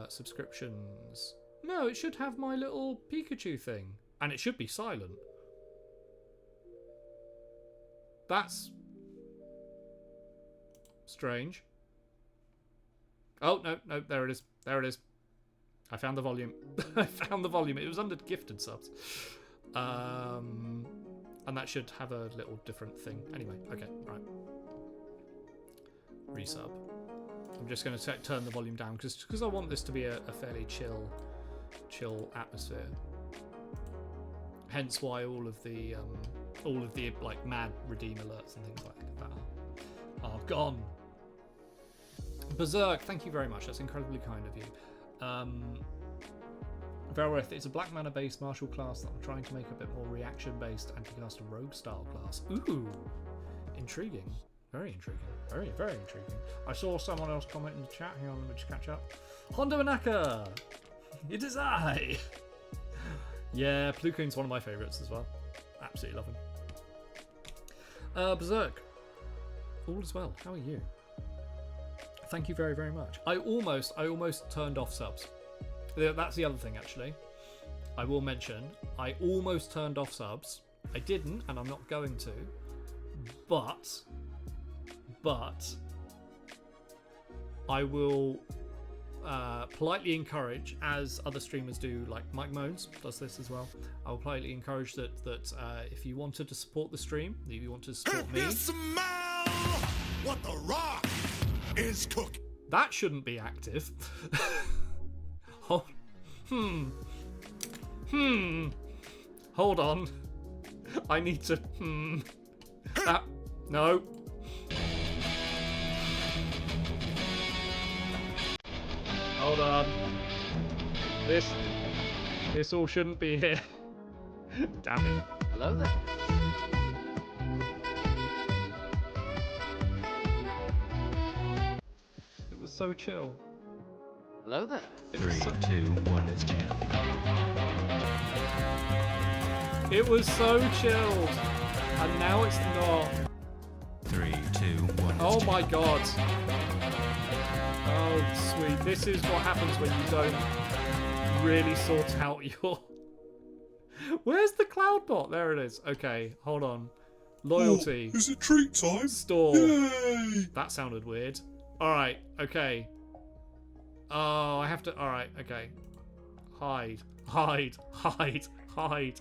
Subscriptions. No, it should have my little Pikachu thing. And it should be silent. That's strange. Oh, no, there it is. There it is. I found the volume. I found the volume. It was under gifted subs. And that should have a little different thing. Anyway, okay, right. Resub. I'm just going to turn the volume down because I want this to be a fairly chill atmosphere. Hence why all of the like mad redeem alerts and things like that are gone. Berserk, thank you very much. That's incredibly kind of you. Velreth, it's a black mana based martial class that I'm trying to make a bit more reaction based anti-cast and rogue style class. Ooh, intriguing. Very intriguing. Very, very intriguing. I saw someone else comment in the chat. Hang on, let me just catch up. Hondo Anaka! It is I! Yeah, Plo Koon's one of my favourites as well. Absolutely love him. Berserk. All is well. How are you? Thank you very, very much. I almost turned off subs. That's the other thing, actually. I will mention, I almost turned off subs. I didn't, and I'm not going to. But I will politely encourage, as other streamers do, like Mike Moans does this as well. I will politely encourage that if you wanted to support the stream, if you want to support me, smell what the Rock is cooking. That shouldn't be active. Oh, hold on. I need to. No. Hold on. This all shouldn't be here. Damn it. Hello there. It was so chill. Hello there. 3, 2, 1, it's jam. It was so chilled, and now it's not. 3, 2, 1, Oh my god. Oh, sweet. This is what happens when you don't really sort out your... Where's the cloud bot? There it is. Okay, hold on. Loyalty. Oh, is it treat time? Store. Yay! That sounded weird. Alright, okay. Oh, I have to... Alright, okay. Hide. Hide. Hide. Hide.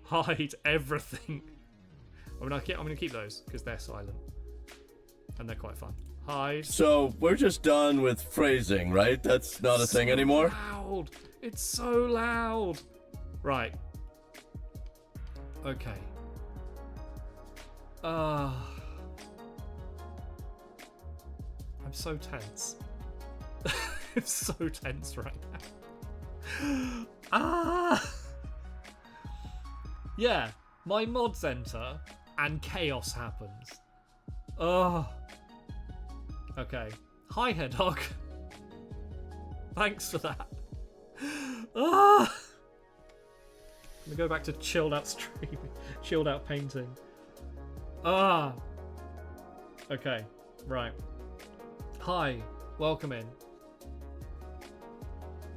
Hide everything. I'm gonna keep those, because they're silent. And they're quite fun. Hide. So, we're just done with phrasing, right? That's not a thing anymore? Loud. It's so loud. Right. Okay. I'm so tense. I'm so tense right now. Yeah, my mods enter and chaos happens. Okay. Hi, Hedgehog. Thanks for that. I'm gonna go back to chilled out streaming, chilled out painting. Okay, right. Hi, welcome in.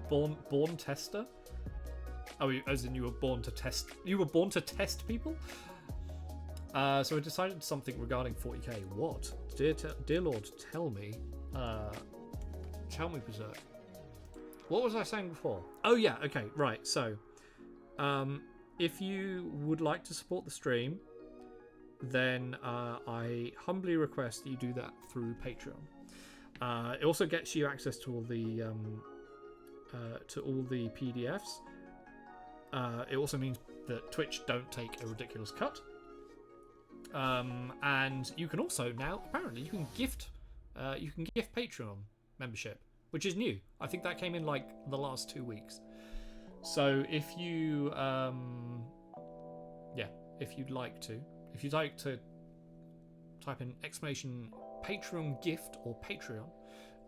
Born tester? Oh, as in you were born to test. You were born to test people? So I decided something regarding 40k. What? Dear Lord, tell me. Tell me, Berserk. What was I saying before? Oh yeah, okay, right. So, if you would like to support the stream, then I humbly request that you do that through Patreon. It also gets you access to all the PDFs. It also means that Twitch don't take a ridiculous cut. And you can also now apparently you can gift Patreon membership, which is new. I think that came in like the last 2 weeks. So if you if you'd like to type in exclamation Patreon gift or Patreon,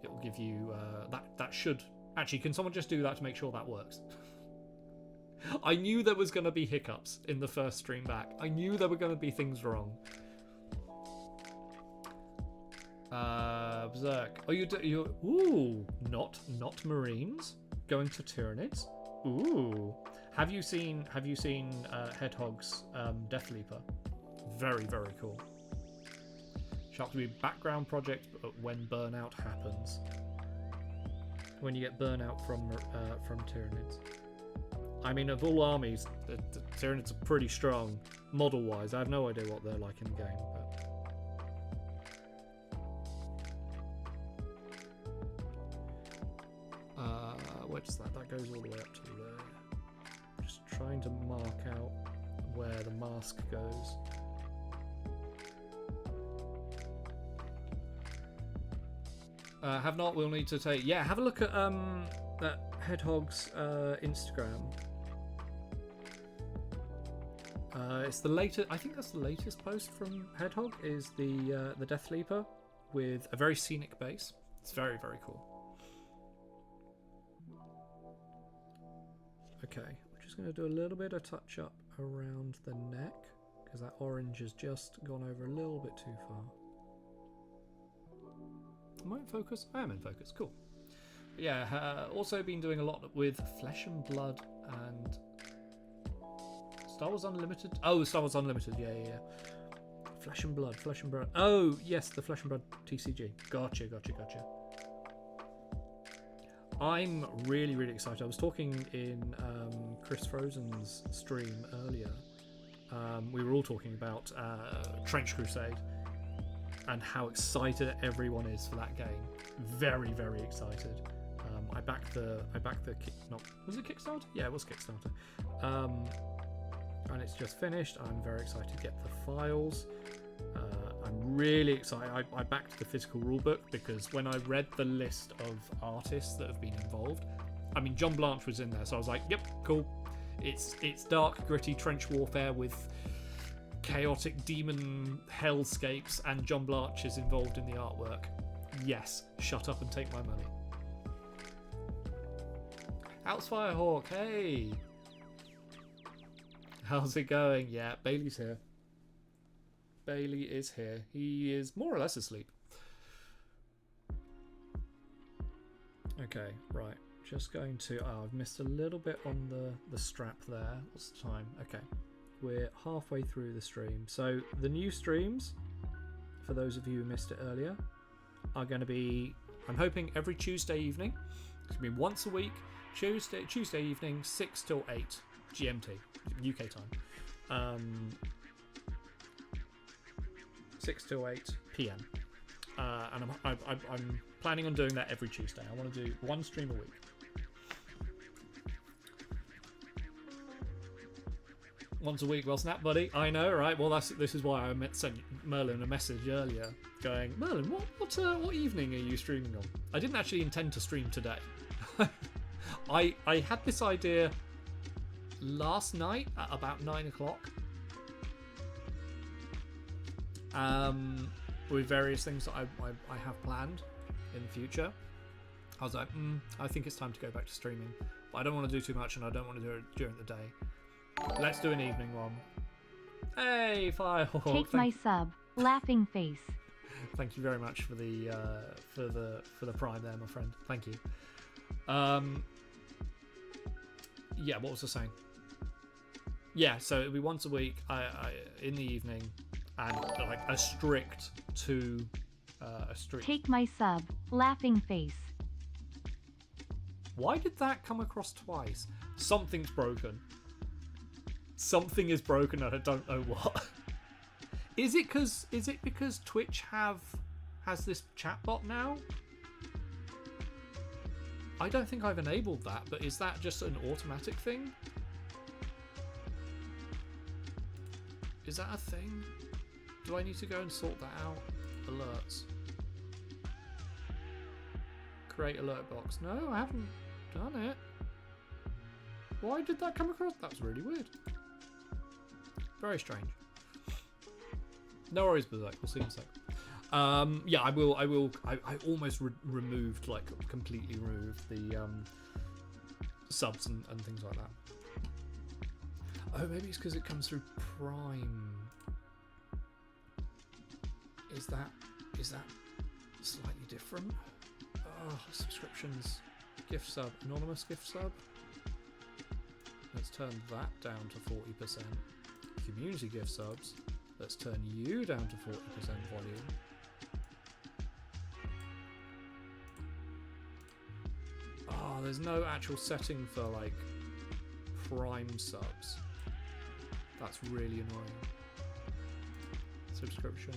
it will give you that should actually, can someone just do that to make sure that works? I knew there was going to be hiccups in the first stream back. I knew there were going to be things wrong. Berserk. Oh, you're ooh, not Marines going to Tyranids. Ooh, have you seen Hedgehog's Death Leaper? Very, very cool. Shark to be a background project when burnout happens. When you get burnout from Tyranids. I mean, of all armies, the Tyranids are pretty strong, model-wise. I have no idea what they're like in the game, but... where does that goes all the way up to there. Just trying to mark out where the mask goes. Have not, we'll need to take... Yeah, have a look at that Hedgehog's Instagram. It's the latest. I think that's the latest post from Hedgehog. Is the Death Leaper with a very scenic base. It's very, very cool. Okay, we're just going to do a little bit of touch up around the neck because that orange has just gone over a little bit too far. Am I in focus? I am in focus. Cool. Yeah. Also been doing a lot with Flesh and Blood and. Star Wars Unlimited? Oh, Star Wars Unlimited, yeah. Flesh and Blood. Oh, yes, the Flesh and Blood TCG. Gotcha. I'm really, really excited. I was talking in Chris Frozen's stream earlier. We were all talking about Trench Crusade and how excited everyone is for that game. Very, very excited. I backed the was it Kickstarter? Yeah, it was Kickstarter. And it's just finished. I'm very excited to get the files. I'm really excited. I backed the physical rulebook because when I read the list of artists that have been involved, I mean, John Blanche was in there, so I was like, yep, cool. It's dark, gritty trench warfare with chaotic demon hellscapes, and John Blanche is involved in the artwork. Yes, shut up and take my money. House Firehawk, hey! How's it going? Yeah, Bailey's here. Bailey is here. He is more or less asleep. Okay, right. Just going to... Oh, I've missed a little bit on the strap there. What's the time? Okay. We're halfway through the stream. So the new streams, for those of you who missed it earlier, are going to be, I'm hoping, every Tuesday evening. It's going to be once a week. Tuesday evening, 6 till 8 GMT, UK time. 6 till 8 PM. And I'm planning on doing that every Tuesday. I want to do one stream a week. Once a week, well, snap, buddy. I know, right? Well, this is why I sent Merlin a message earlier, going, Merlin, what evening are you streaming on? I didn't actually intend to stream today. I had this idea last night at about 9 o'clock. With various things that I have planned in the future. I was like, I think it's time to go back to streaming. But I don't want to do too much, and I don't want to do it during the day. Let's do an evening one. Hey, Firehawk. Take my sub. Laughing face. Thank you very much for the prime there, my friend. Thank you. Yeah, what was I saying? Yeah, so it'll be once a week, in the evening, and like a strict. Take my sub. Laughing face. Why did that come across twice? Something's broken. Something is broken and I don't know what. Is it because Twitch has this chatbot now? I don't think I've enabled that, but is that just an automatic thing? Is that a thing? Do I need to go and sort that out? Alerts. Create alert box. No, I haven't done it. Why did that come across? That's really weird. Very strange. No worries, Berserk. We'll see in a sec. Yeah, I will. I almost removed, like, completely removed the subs and things like that. Oh, maybe it's because it comes through Prime. Is that slightly different? Oh, subscriptions, gift sub, anonymous gift sub. Let's turn that down to 40%. Community gift subs. Let's turn you down to 40% volume. Oh, there's no actual setting for, like, Prime subs. That's really annoying. Subscription.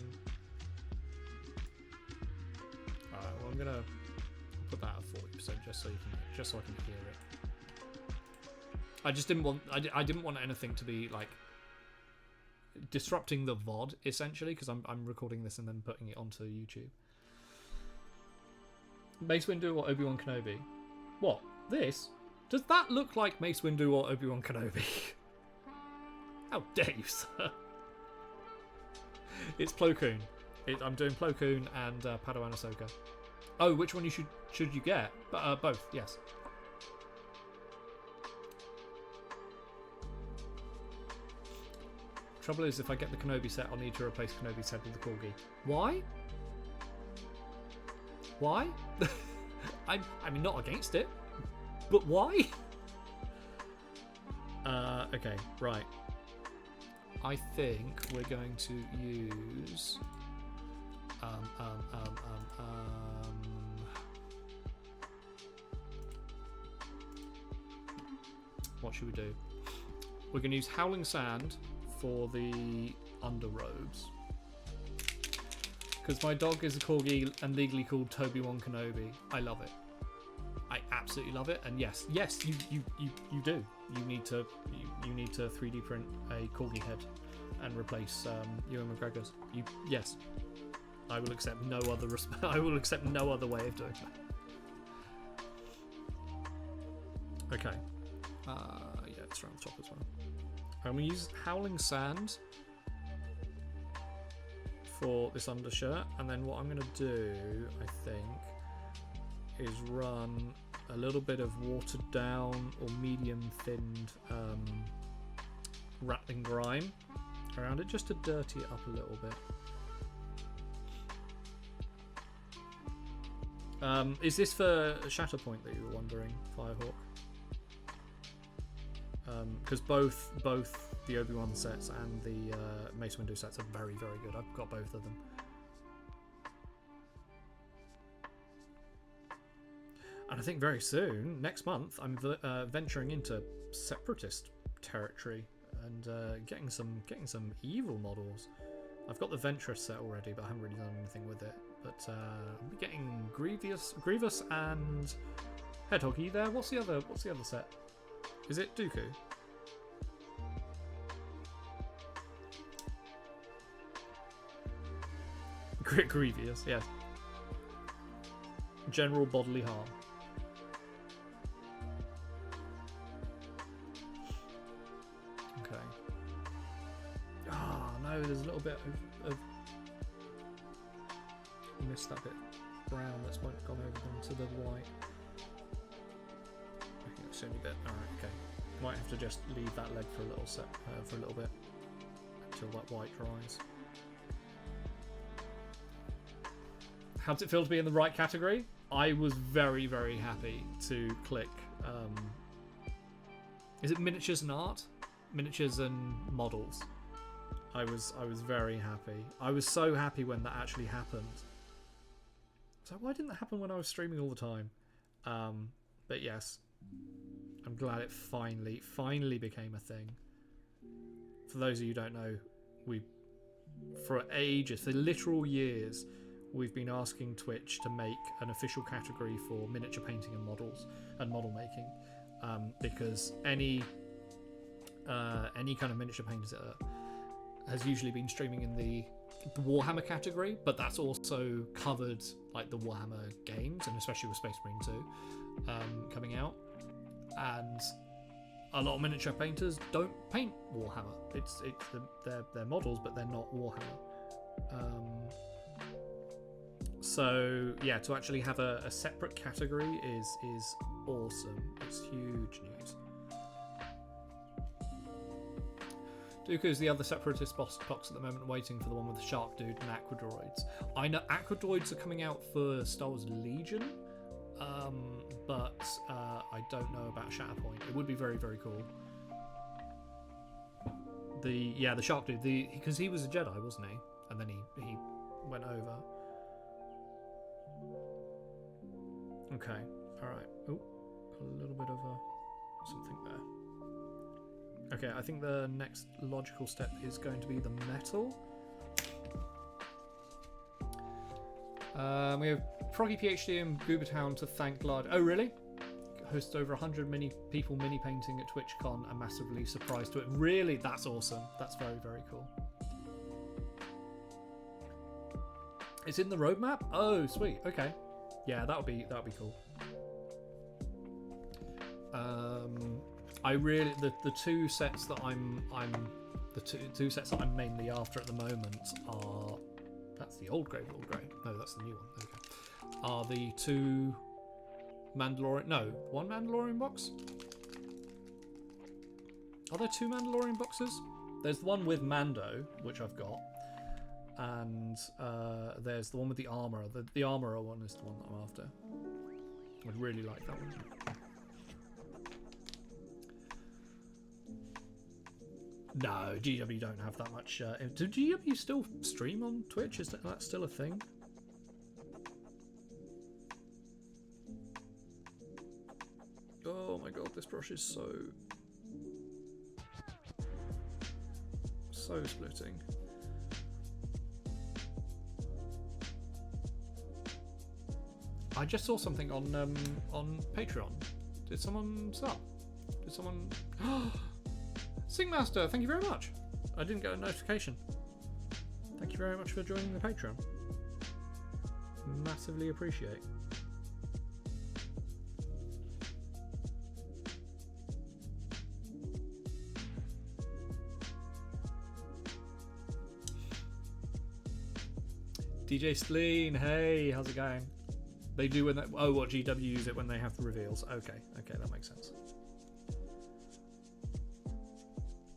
Alright, well, I'm gonna put that at 40% just so I can hear it. I just didn't want I didn't want anything to be, like, disrupting the VoD, essentially, because I'm recording this and then putting it onto YouTube. Mace Windu or Obi-Wan Kenobi? What? This? Does that look like Mace Windu or Obi-Wan Kenobi? How dare you, sir? It's Plo Koon. I'm doing Plo Koon and Padawan Ahsoka. Oh, which one should you get? Both, yes. Trouble is, if I get the Kenobi set, I'll need to replace Kenobi's head with the Corgi. Why? Why? I mean, not against it, but why? Okay, right. I think we're going to use what should we do? We're going to use Howling Sand for the underrobes, because my dog is a corgi and legally called Toby-Wan Kenobi. I love it. I absolutely love it. And yes, you do. You need to 3D print a corgi head and replace Ewan McGregor's. Yes. I will accept no other I will accept no other way of doing that. Okay. Yeah, it's around the top as well. I'm going to use Howling Sand for this undershirt, and then what I'm going to do, I think, is run a little bit of watered down or medium thinned Rattling Grime around it just to dirty it up a little bit. Is this for Shatterpoint that you were wondering, Firehawk? Because both the Obi-Wan sets and the Mace Windu sets are very, very good. I've got both of them. And I think very soon, next month, I'm venturing into Separatist territory and getting some evil models. I've got the Ventress set already, but I haven't really done anything with it. But I'll be getting Grievous and Hedgehog. Are you there? What's the other set? Is it Dooku? Grievous, yes. General bodily harm. Okay. Oh no, there's a little bit of missed that bit brown that's gone over onto the white. I think it's the only bit. Alright, okay. Might have to just leave that leg for a little bit until that white dries. How does it feel to be in the right category? I was very, very happy to click. Is it miniatures and art? Miniatures and models. I was very happy. I was so happy when that actually happened. So why didn't that happen when I was streaming all the time? But yes, I'm glad it finally became a thing. For those of you who don't know, for ages, for literal years, we've been asking Twitch to make an official category for miniature painting and models and model making, because any kind of miniature painter has usually been streaming in the Warhammer category, but that's also covered like the Warhammer games, and especially with Space Marine 2 coming out. And a lot of miniature painters don't paint Warhammer. They're models, but they're not Warhammer. So yeah, to actually have a separate category is awesome. It's huge news. Dooku's the other Separatist box at the moment, waiting for the one with the Shark Dude and Aquadroids. I know Aquadroids are coming out for Star Wars Legion, but I don't know about Shatterpoint. It would be very, very cool. The Shark Dude, because he was a Jedi, wasn't he? And then he went over. Okay, alright. Oh, a little bit of something there. Okay, I think the next logical step is going to be the metal. We have Froggy PhD and Goobertown to thank Glad. Oh, really? Hosts over 100 people mini painting at TwitchCon and massively surprised to it. Really? That's awesome. That's very, very cool. It's in the roadmap? Oh, sweet. Okay. Yeah, that would be cool. I really the two sets that I'm the two sets that I'm mainly after at the moment are, that's the old grey. No, that's the new one. Okay. Are the two Mandalorian? No, one Mandalorian box. Are there two Mandalorian boxes? There's the one with Mando, which I've got. And there's the one with the armor. The armorer one is the one that I'm after. I'd really like that one. No, GW don't have that much. Do GW still stream on Twitch? Is that still a thing? Oh my god, this brush is so splitting. I just saw something on Patreon. Did someone sub? Did someone? Singmaster, thank you very much. I didn't get a notification. Thank you very much for joining the Patreon. Massively appreciate. DJ Spleen, hey, how's it going? They do when they, oh, what, GW use it when they have the reveals. Okay, that makes sense.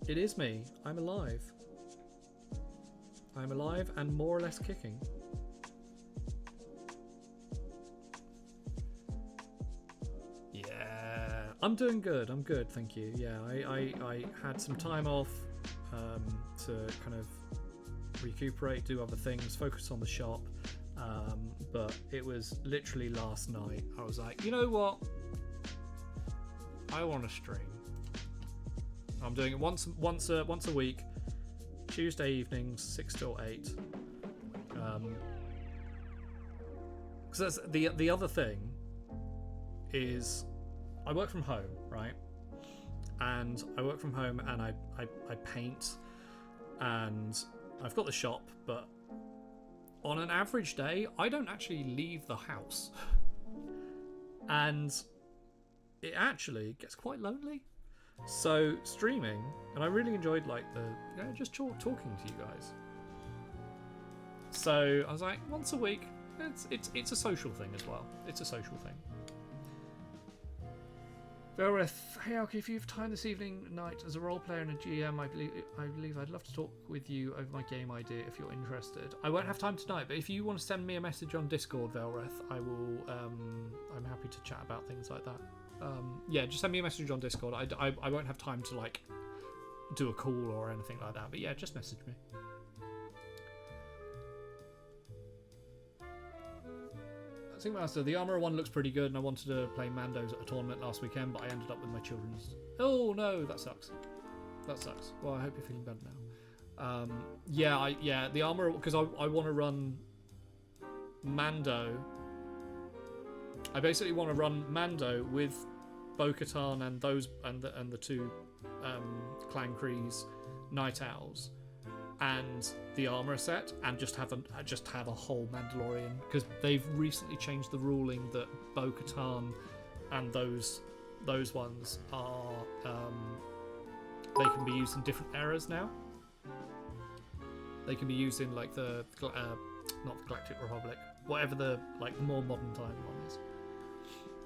It is me. I'm alive. I'm alive and more or less kicking. Yeah, I'm doing good. I'm good, thank you. Yeah, I had some time off to kind of recuperate, do other things, focus on the shop. But it was literally last night. I was like, you know what? I want to stream. I'm doing it once a week, Tuesday evenings, 6 till 8. Because the other thing is, I work from home, right? And I work from home, and I paint, and I've got the shop, but on an average day, I don't actually leave the house. And it actually gets quite lonely. So streaming, and I really enjoyed like just talking to you guys. So I was like, once a week, it's a social thing as well. It's a social thing. Velreth, hey Alki, if you have time this evening night as a role player and a GM, I believe I'd love to talk with you over my game idea if you're interested. I won't have time tonight, but if you want to send me a message on Discord, Velreth, I will. I'm happy to chat about things like that. Yeah, just send me a message on Discord. I won't have time to like do a call or anything like that, but yeah, just message me. Master, the Armourer one looks pretty good, and I wanted to play Mando's at a tournament last weekend, but I ended up with my children's. Oh no, that sucks. That sucks. Well, I hope you're feeling better now. Yeah, the Armourer, because I want to run Mando. I basically want to run Mando with Bo-Katan and the two Clan Kreese Night Owls and the Armourer set, and just have a whole Mandalorian, because they've recently changed the ruling that Bo-Katan and those ones are they can be used in different eras now. They can be used in like the not the Galactic Republic, whatever the like more modern time one is.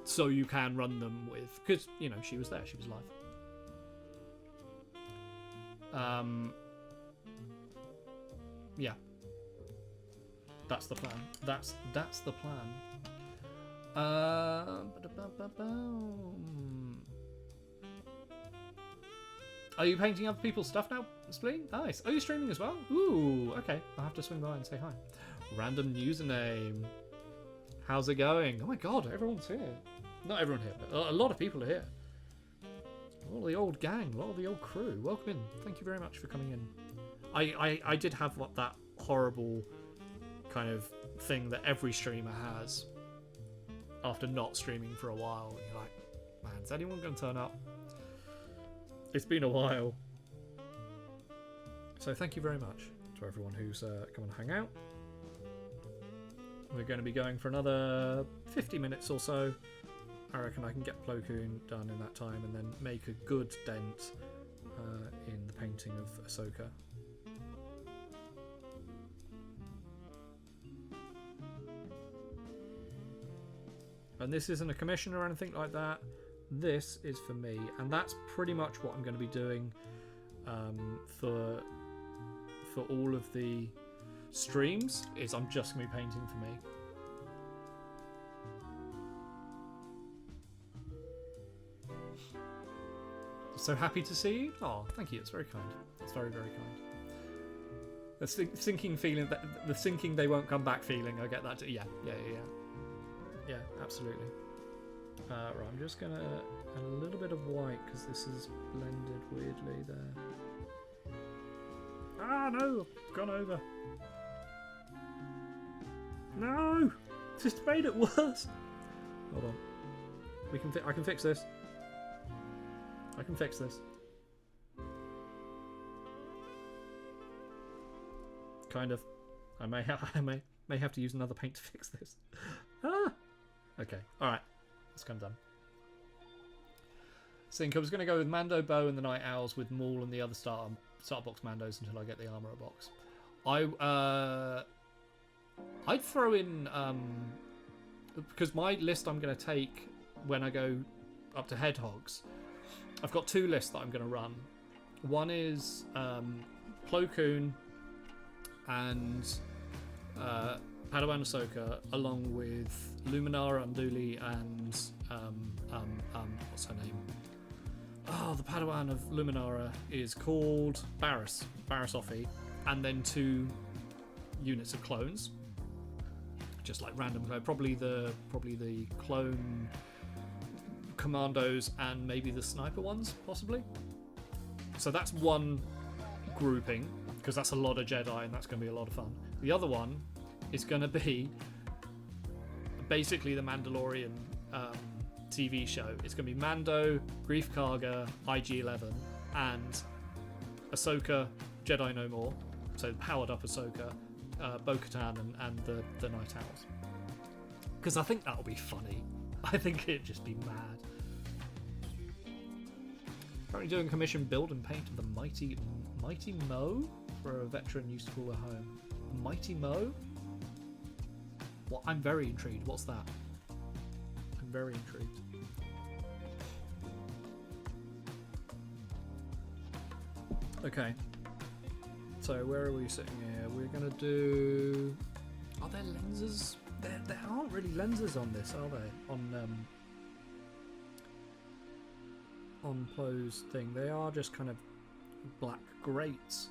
So you can run them with, because you know she was there, she was live. Yeah, that's the plan. That's the plan. Are you painting other people's stuff now, Spleen? Nice. Are you streaming as well? Ooh, okay. I'll have to swing by and say hi. Random username. How's it going? Oh my god, everyone's here. Not everyone here, but a lot of people are here. A lot of the old gang, a lot of the old crew. Welcome in. Thank you very much for coming in. I did have that horrible kind of thing that every streamer has after not streaming for a while. You're like, man, is anyone going to turn up? It's been a while. So thank you very much to everyone who's come and hang out. We're going to be going for another 50 minutes or so. I reckon I can get Plo Koon done in that time and then make a good dent in the painting of Ahsoka. And this isn't a commission or anything like that. This is for me, and that's pretty much what I'm going to be doing for all of the streams. Is I'm just going to be painting for me. So happy to see you. Oh, thank you. It's very kind. It's very, very kind. The sinking feeling, the sinking they won't come back feeling. I get that too. Yeah, absolutely. Right, I'm just gonna add a little bit of white because this is blended weirdly there. Ah no, I've gone over. No, just made it worse. Hold on. I can fix this. I can fix this. Kind of. I may have to use another paint to fix this. Ah. Okay. All right. That's kind of done. Think I was going to go with Mando, Bo, and the Night Owls with Maul and the other starter box Mandos until I get the Armourer box. I'd throw in because my list I'm going to take when I go up to Hedhogs. I've got two lists that I'm going to run. One is Plo Koon and Padawan Ahsoka, along with Luminara Unduli and what's her name? Oh, the Padawan of Luminara is called Barriss Offee, and then 2 units of clones, just like random clone, probably the clone commandos and maybe the sniper ones, possibly. So that's one grouping, because that's a lot of Jedi and that's going to be a lot of fun. The other one is going to be basically the Mandalorian TV show. It's going to be Mando, Grief Karga, IG-11, and Ahsoka, Jedi No More. So powered up Ahsoka, Bo-Katan, and the Night Owls. Because I think that'll be funny. I think it'd just be mad. Currently doing commission build and paint of the Mighty Mo for a veteran used to call her home. Mighty Mo? What? I'm very intrigued. What's that? I'm very intrigued. Okay. So where are we sitting here? We're gonna do. Are there lenses? There aren't really lenses on this, are they? On Plo's thing, they are just kind of black grates.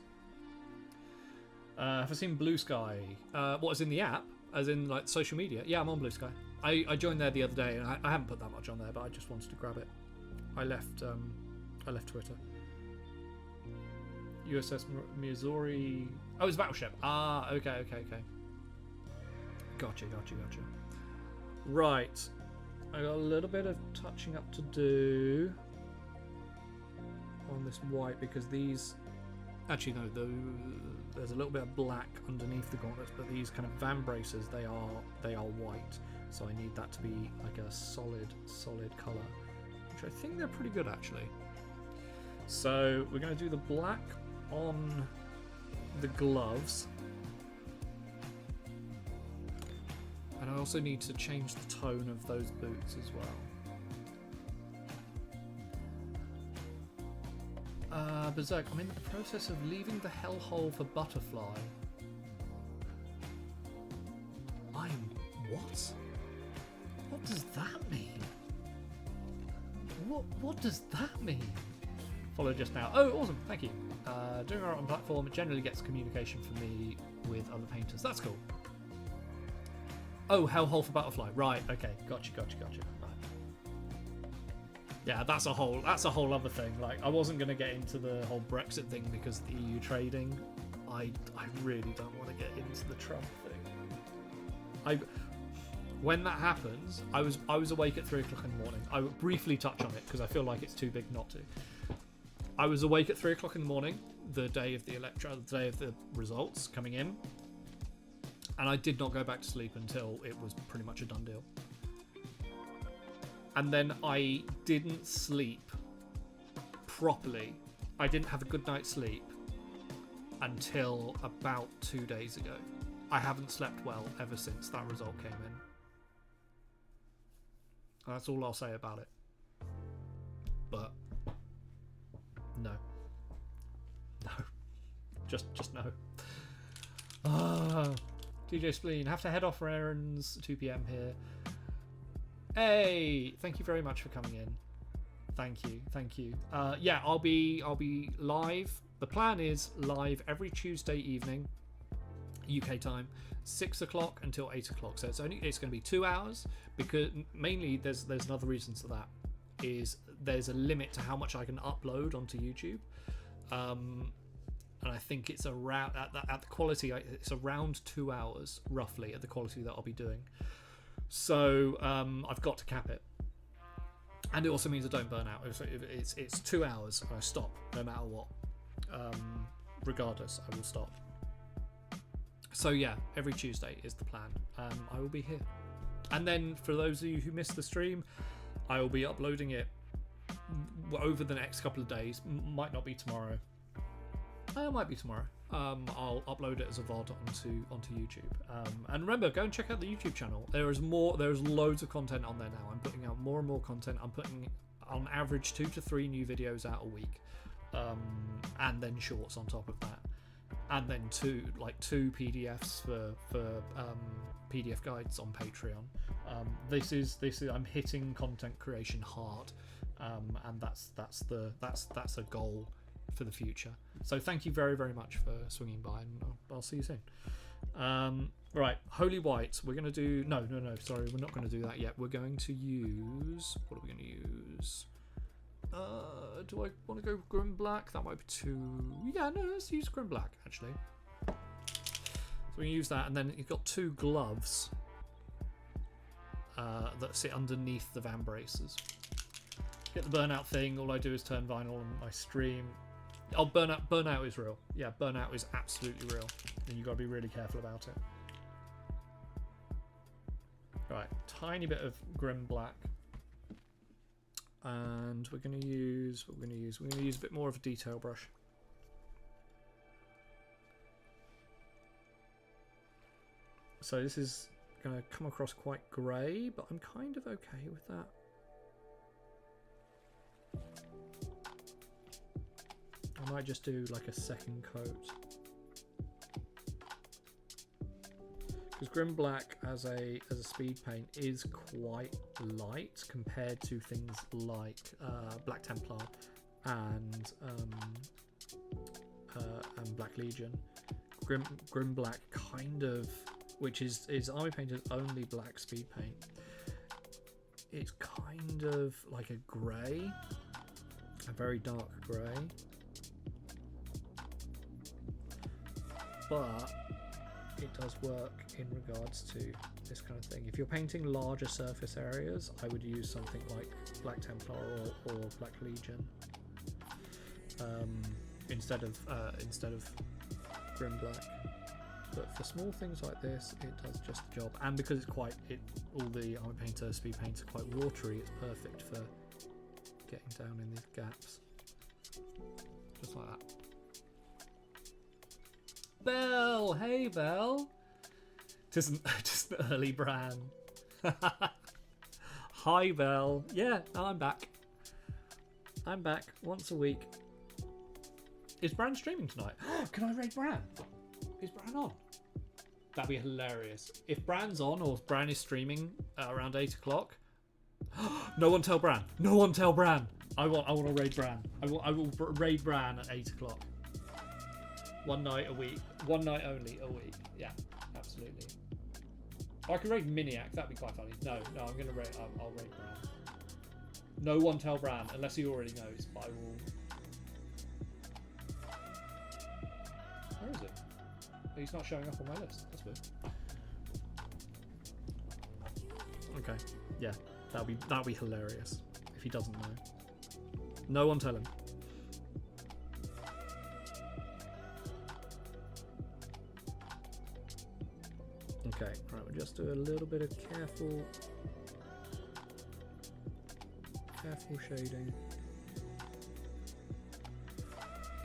Have I seen Blue Sky? What is in the app? As in like social media? Yeah, I'm on Blue Sky. I joined there the other day, and I haven't put that much on there, but I just wanted to grab it. I left Twitter. USS Missouri. Oh, it's a battleship. Ah, okay. Gotcha. Right. I got a little bit of touching up to do on this white, because these... Actually, no, there's a little bit of black underneath the gauntlets, but these kind of van braces, they are white. So I need that to be like a solid colour, which I think they're pretty good, actually. So we're going to do the black on the gloves. And I also need to change the tone of those boots as well. Berserk, I'm in the process of leaving the hellhole for Butterfly. What? What does that mean? What does that mean? Follow just now. Oh, awesome, thank you. Doing art on platform, it generally gets communication for me with other painters. That's cool. Oh, hellhole for Butterfly. Right, okay, gotcha. Right. Yeah, that's a whole other thing. Like, I wasn't going to get into the whole Brexit thing because of the EU trading. I really don't want to get into the Trump thing. When that happens, I was awake at 3 o'clock in the morning. I would briefly touch on it because I feel like it's too big not to. I was awake at 3 o'clock in the morning, the day of the day of the results coming in, and I did not go back to sleep until it was pretty much a done deal. And then I didn't sleep properly. I didn't have a good night's sleep until about 2 days ago. I haven't slept well ever since that result came in. That's all I'll say about it. But no. Just no. DJ Spleen, have to head off for errands. 2 p.m. here. Hey, thank you very much for coming in. Thank you. Yeah, I'll be live. The plan is live every Tuesday evening, UK time, 6 o'clock until 8 o'clock. So it's going to be 2 hours, because mainly there's another reason to that, is there's a limit to how much I can upload onto YouTube. And I think it's around at the quality, it's around 2 hours roughly at the quality that I'll be doing. So I've got to cap it, and it also means I don't burn out. It's 2 hours and I stop no matter what. Regardless, I will stop. So yeah, every Tuesday is the plan. I will be here, and then for those of you who missed the stream, I will be uploading it over the next couple of days. Might not be tomorrow. It might be tomorrow. I'll upload it as a VoD onto YouTube. And remember, go and check out the YouTube channel. There's loads of content on there now. I'm putting out more and more content. I'm putting on average 2 to 3 new videos out a week, and then shorts on top of that. and then two PDFs for PDF guides on Patreon. This is I'm hitting content creation hard, and that's a goal for the future. So thank you very, very much for swinging by, and I'll see you soon. Right, Holy White. We're going to do... No, sorry, we're not going to do that yet. We're going to use... What are we going to use? Do I want to go Grim Black? That might be too... Yeah, no, let's use Grim Black, actually. So we can use that, and then you've got two gloves that sit underneath the van braces. Get the burnout thing. All I do is turn vinyl on my stream. Oh, burnout is real. Yeah, burnout is absolutely real. And you've got to be really careful about it. Right, tiny bit of Grim Black. And we're going to use a bit more of a detail brush. So this is going to come across quite grey, but I'm kind of okay with that. I might just do like a second coat. Because Grim Black as a speed paint is quite light compared to things like Black Templar and Black Legion. Grim Black kind of, which is Army Painter's only black speed paint. It's kind of like a grey, a very dark grey, but it does work in regards to this kind of thing. If you're painting larger surface areas, I would use something like Black Templar or Black Legion instead of Grim Black. But for small things like this, it does just the job. And because it's all the Army Painter speed paints are quite watery, it's perfect for getting down in these gaps, just like that. Belle, hey Belle. Just an early Bran. Hi Belle. Yeah, I'm back. I'm back once a week. Is Bran streaming tonight? Can I raid Bran? Is Bran on? That'd be hilarious. If Bran's on, or if Bran is streaming around 8 o'clock. No one tell Bran. No one tell Bran. I want to raid Bran. I will raid Bran at 8 o'clock. One night a week. One night only a week. Yeah, absolutely. I can raid Miniac. That'd be quite funny. No, I'm gonna raid. I'll raid Bran. No one tell Bran unless he already knows. But I will. Where is it? He's not showing up on my list. That's weird. Okay. Yeah, that'll be hilarious if he doesn't know. No one tell him. Okay, right, we'll just do a little bit of careful shading.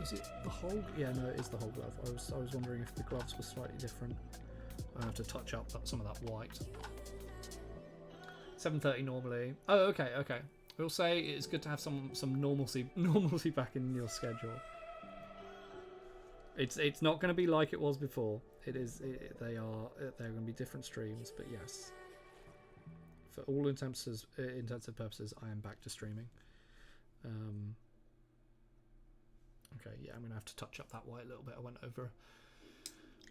Is it the whole? Yeah, no, it is the whole glove. I was wondering if the gloves were slightly different. I have to touch up some of that white. 7:30 normally. Oh, okay. We'll say it's good to have some normalcy back in your schedule. It's not going to be like it was before. They're going to be different streams, but yes, for all intensive purposes, I am back to streaming. Okay, yeah, I'm going to have to touch up that white a little bit. I went over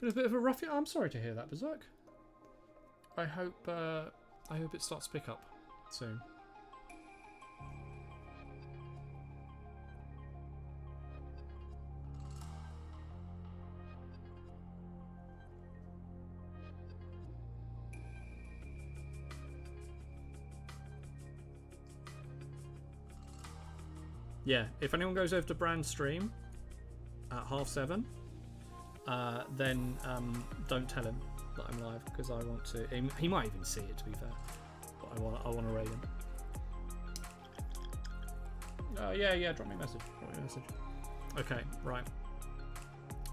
a bit of a rough. I'm sorry to hear that, Berserk. I hope it starts to pick up soon. Yeah, if anyone goes over to Bran's stream at 7:30, then don't tell him that I'm live, because I want to. He might even see it, to be fair, but I want to raid him. Yeah. Drop me a message. Okay, right.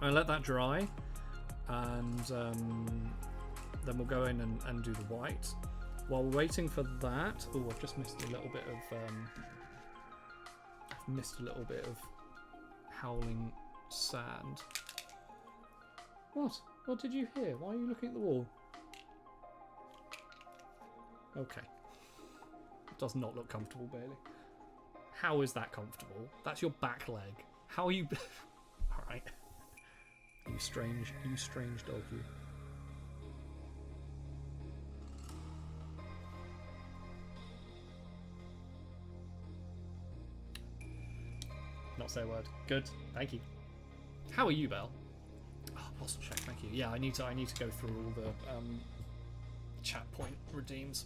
I'll let that dry, and then we'll go in and do the white. While we're waiting for that, oh, I've just missed a little bit of. Howling Sand. What? What did you hear? Why are you looking at the wall? Okay. It does not look comfortable, Bailey. How is that comfortable? That's your back leg. How are you... Alright. You strange dog, you. Not say a word. Good. Thank you. How are you, Belle? Oh, awesome check. Thank you. Yeah, I need to go through all the chat point redeems.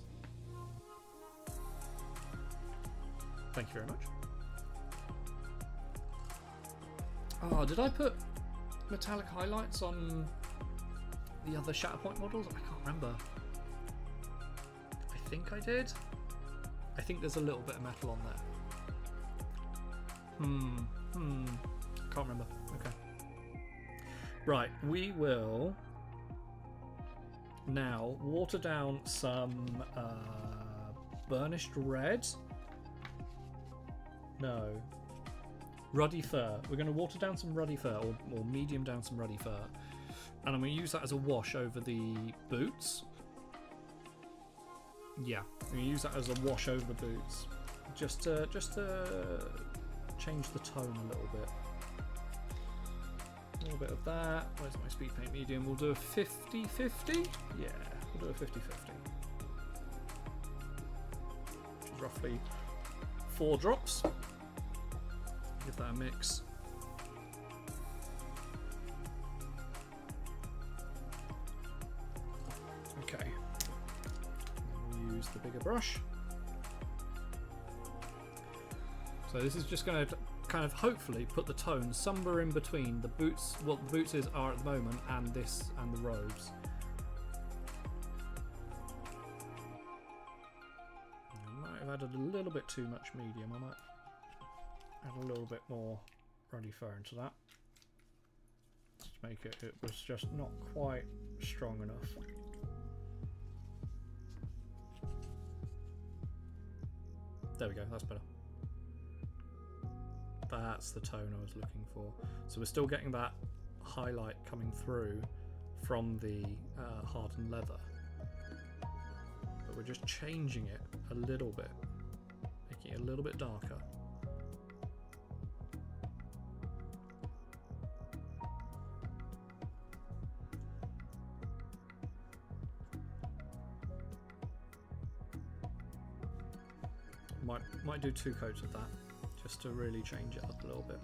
Thank you very much. Oh, did I put metallic highlights on the other Shatterpoint models? I can't remember. I think I did. I think there's a little bit of metal on there. Can't remember. Okay. Right, we will now water down some burnished red. No. Ruddy fur. We're going to water down some ruddy fur, or medium down some ruddy fur. And I'm going to use that as a wash over the boots. Yeah, I'm going to use that as a wash over the boots. Just to change the tone a little bit. A little bit of that. Where's my speed paint medium? We'll do a 50-50? Yeah, we'll do a 50-50. Which is roughly 4 drops. Give that a mix. Okay. We'll use the bigger brush. So this is just going to kind of hopefully put the tone somewhere in between the boots, what the boots are at the moment, and this and the robes. I might have added a little bit too much medium. I might add a little bit more ruddy fur into that. Just to make it was just not quite strong enough. There we go, that's better. That's the tone I was looking for. So we're still getting that highlight coming through from the hardened leather, but we're just changing it a little bit, making it a little bit darker. Might do 2 coats of that, just to really change it up a little bit.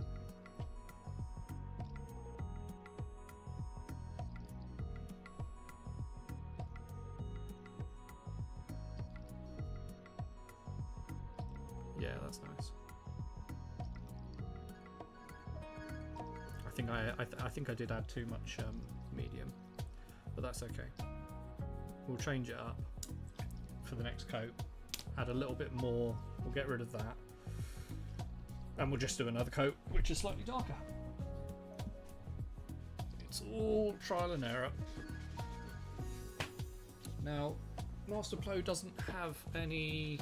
Yeah, that's nice. I think I did add too much medium, but that's okay. We'll change it up for the next coat. Add a little bit more. We'll get rid of that. And we'll just do another coat, which is slightly darker. It's all trial and error. Now, Master Plo doesn't have any...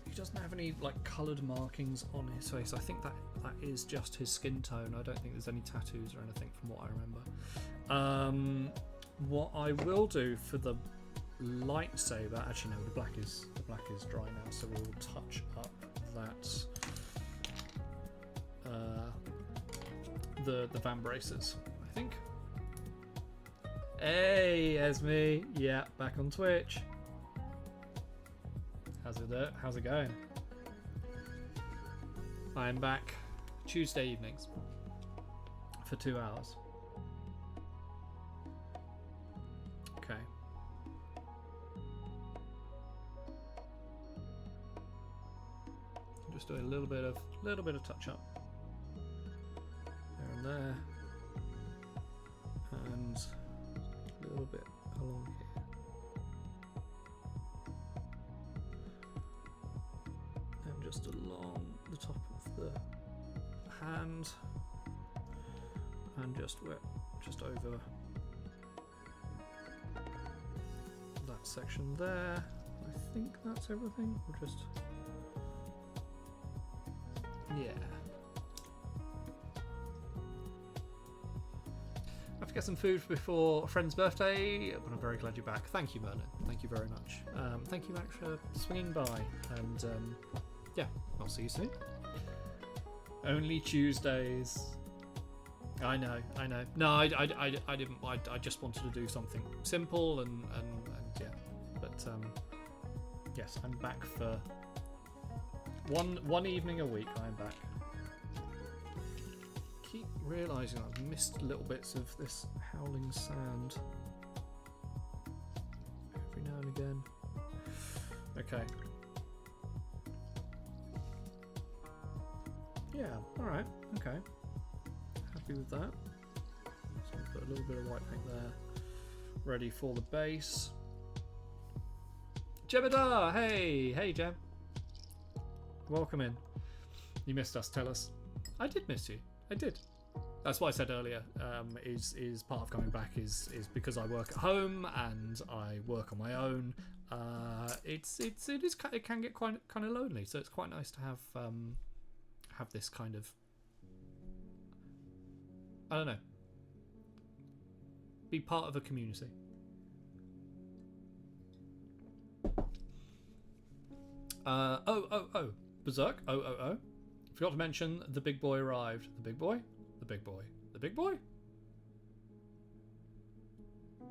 He doesn't have any like coloured markings on his face. I think that is just his skin tone. I don't think there's any tattoos or anything from what I remember. What I will do for the lightsaber, actually no, the black is dry now, so we'll touch up that the van braces, I think. Hey, Esme, yeah, back on Twitch. How's it going? I'm back Tuesday evenings for 2 hours. Okay. Just doing a little bit of touch up there and there, and a little bit along here. And just along the top of the hand, and just over that section there. I think that's everything. We'll just... yeah. to get some food before a friend's birthday, but I'm very glad you're back. Thank you, Merlin. Thank you very much. Thank you, Max, for swinging by. And yeah, I'll see you soon. Only Tuesdays. I know. No, I didn't. I just wanted to do something simple and yeah. But yes, I'm back for one evening a week. I'm back. Keep realising I've missed little bits of this howling sand every now and again. Okay. Yeah. All right. Okay. Happy with that. So I'll put a little bit of white paint there. Ready for the base. Jebediah! Hey Jem. Welcome in. You missed us, tell us. I did miss you. I did. That's what I said earlier. Is part of coming back is because I work at home and I work on my own. It can get quite kind of lonely, so it's quite nice to have this kind of, I don't know, be part of a community. Berserk. Forgot to mention the big boy arrived. The big boy? The big boy. The big boy?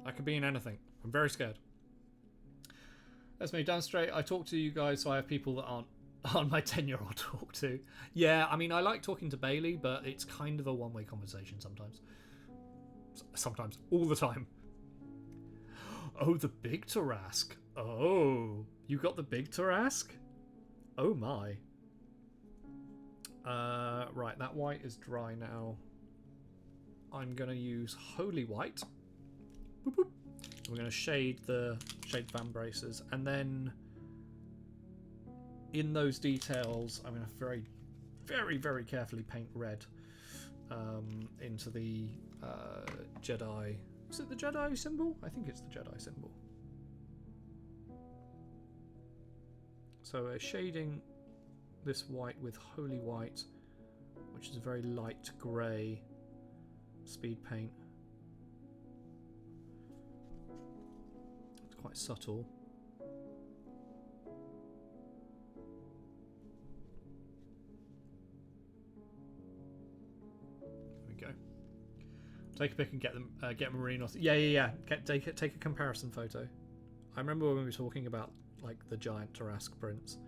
That could be in anything. I'm very scared. Let's move down straight. I talk to you guys, so I have people that aren't my 10-year-old to talk to. Yeah, I mean, I like talking to Bailey, but it's kind of a one-way conversation sometimes. Sometimes. All the time. Oh, the big Tarask. Oh, you got the big Tarask? Oh my. Right, that white is dry now. I'm gonna use holy white. Boop, boop. We're gonna shade the fan braces, and then in those details, I'm gonna very, very, very carefully paint red into the Jedi. Is it the Jedi symbol? I think it's the Jedi symbol. So shading this white with holy white, which is a very light grey speed paint. It's quite subtle. There we go. Take a pic and get them. Get Marine. Yeah. Take a comparison photo. I remember when we were talking about like the giant Tarask prints.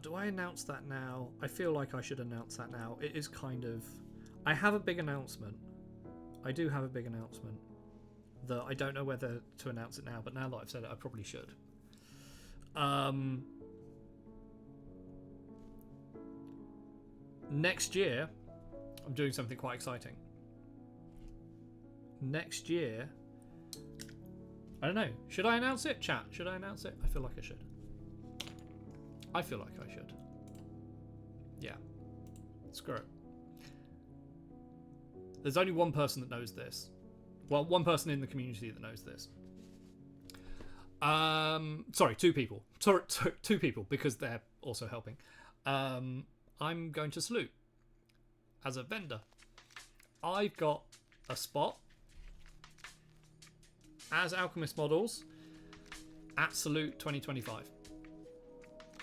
Do I announce that now? I feel like I should announce that now. It is kind of... I have a big announcement. I do have a big announcement. That I don't know whether to announce it now, but now that I've said it, I probably should. Next year, I'm doing something quite exciting. Next year... I don't know. Should I announce it? Chat, should I announce it? I feel like I should. I feel like I should. Yeah. Screw it. There's only one person that knows this. Well, one person in the community that knows this. Sorry, two people. Two people, because they're also helping. I'm going to Salute as a vendor. I've got a spot as Alchemist Models at Salute 2025.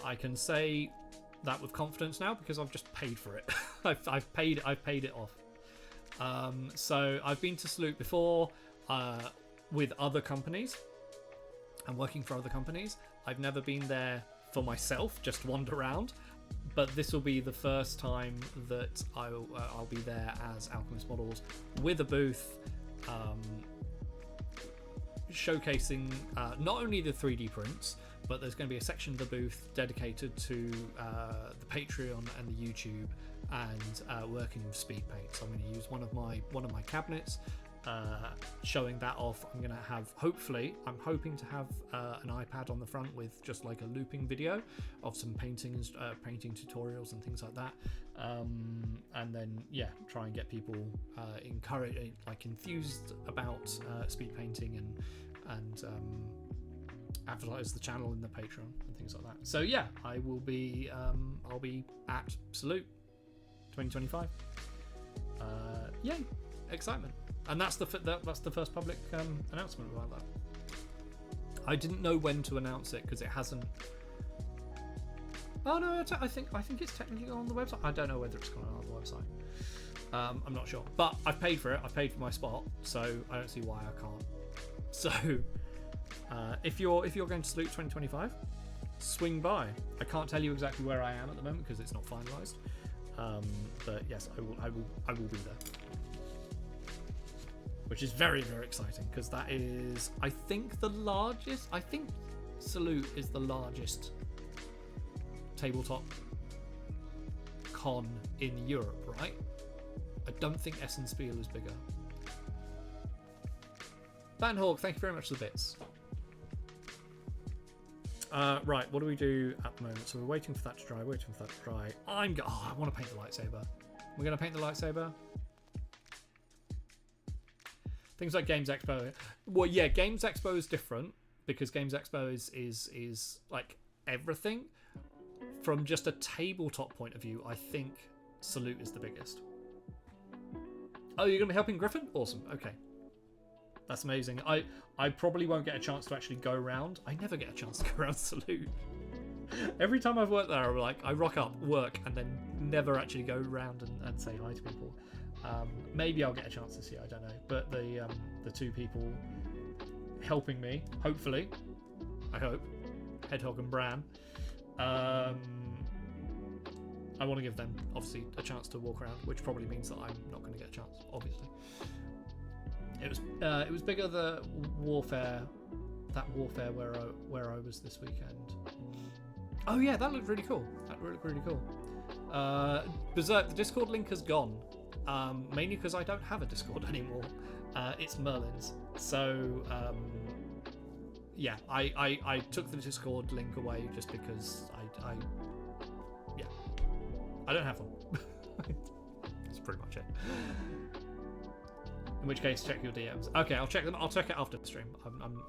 I can say that with confidence now because I've just paid for it. I've paid it off. So I've been to Salute before with other companies. I'm working for other companies. I've never been there for myself, just wander around. But this will be the first time that I'll be there as Alchemist Models with a booth, showcasing not only the 3D prints, but there's going to be a section of the booth dedicated to the Patreon and the YouTube and working with speed paint. So I'm going to use one of my cabinets showing that off. I'm gonna have, hopefully, I'm hoping to have an iPad on the front with just like a looping video of some painting tutorials and things like that, and then try and get people enthused about speed painting and advertise the channel in the Patreon and things like that. So yeah, I'll be at Salute 2025. Yay, excitement. And that's the first public announcement about that. I didn't know when to announce it because it hasn't. Oh no, I think it's technically on the website. I don't know whether it's gone on the website. I'm not sure, but I've paid for it. I've paid for my spot, so I don't see why I can't. So if you're going to Salute 2025, swing by. I can't tell you exactly where I am at the moment because it's not finalised. But yes, I will be there. Which is very, very exciting because that is, I think Salute is the largest tabletop con in Europe, right? I don't think Essen Spiel is bigger. Van Hawk, thank you very much for the bits. Right, what do we do at the moment? So we're waiting for that to dry, I want to paint the lightsaber. We're going to paint the lightsaber. Things like Games Expo. Well, yeah, Games Expo is different because Games Expo is like everything. From just a tabletop point of view, I think Salute is the biggest. Oh, you're going to be helping Griffin? Awesome, okay. That's amazing. I probably won't get a chance to actually go around. I never get a chance to go around Salute. Every time I've worked there, I rock up, work, and then never actually go around and say hi to people. Maybe I'll get a chance this year, I don't know. But the two people helping me, hopefully, I hope, Hedgehog and Bran, I want to give them, obviously, a chance to walk around, which probably means that I'm not going to get a chance, obviously. It was bigger, the warfare where I was this weekend. Oh yeah, that looked really cool. That looked really cool. Berserk, the Discord link has gone. Mainly because I don't have a Discord anymore. It's Merlin's. So yeah, I took the Discord link away just because I don't have one. That's pretty much it. In which case, check your DMs. Okay, I'll check them. I'll check it after the stream.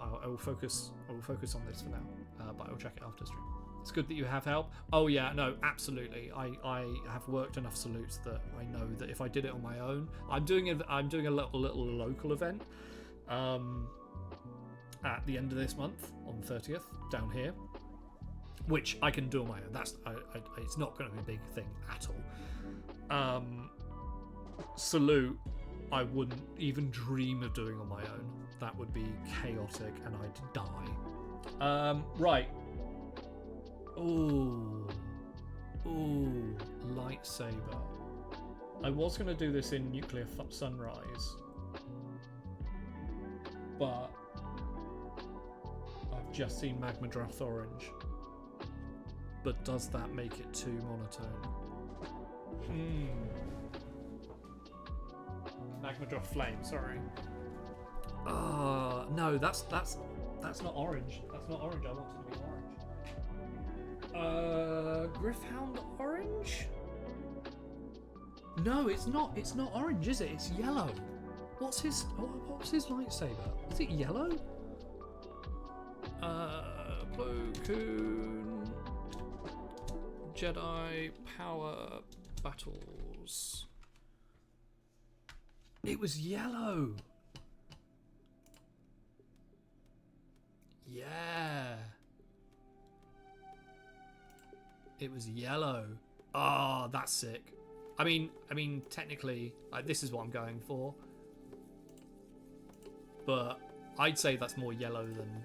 I will focus on this for now, but I will check it after the stream. It's good that you have help. Oh yeah, no, absolutely. I have worked enough salutes that I know that if I did it on my own, I'm doing a little local event at the end of this month on the 30th down here, which I can do on my own. It's not going to be a big thing at all. Salute, I wouldn't even dream of doing on my own. That would be chaotic and I'd die. Right. Ooh, lightsaber. I was going to do this in Nuclear Sunrise, but I've just seen Magma Draft Orange. But does that make it too monotone? Magma Draft Flame, sorry. No, that's not orange. That's not orange. I want it to be orange. Griffhound orange? No, it's not. It's not orange, is it? It's yellow. What's his lightsaber? Is it yellow? Plo Koon. Jedi Power Battles. It was yellow. Yeah. It was yellow. Oh, that's sick. I mean, technically, this is what I'm going for. But I'd say that's more yellow than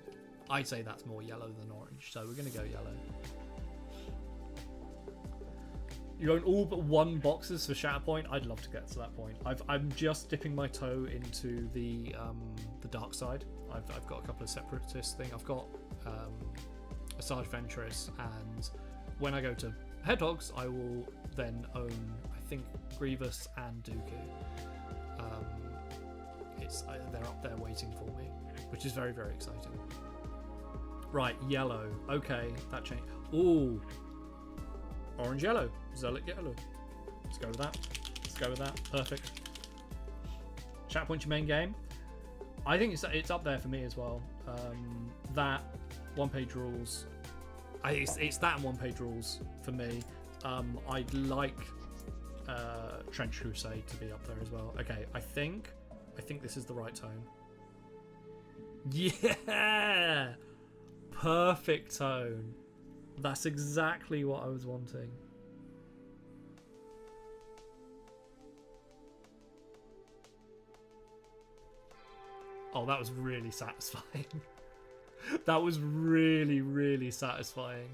orange. So we're gonna go yellow. You own all but one boxes for Shatterpoint. I'd love to get to that point. I'm just dipping my toe into the dark side. I've got a couple of separatist things. I've got a Sarge Ventress, and when I go to Hedgehogs, I will then own, I think, Grievous and Dooku. they're up there waiting for me, which is very, very exciting. Right, yellow. Okay, that changed. Ooh, orange yellow, zealot yellow. Let's go with that. Let's go with that. Perfect. Shatterpoint your main game. I think it's up there for me as well. That one-page rules. It's that and one-page rules for me. I'd like Trench Crusade to be up there as well. Okay, I think this is the right tone. Yeah, perfect tone. That's exactly what I was wanting. Oh, that was really satisfying. That was really, really satisfying.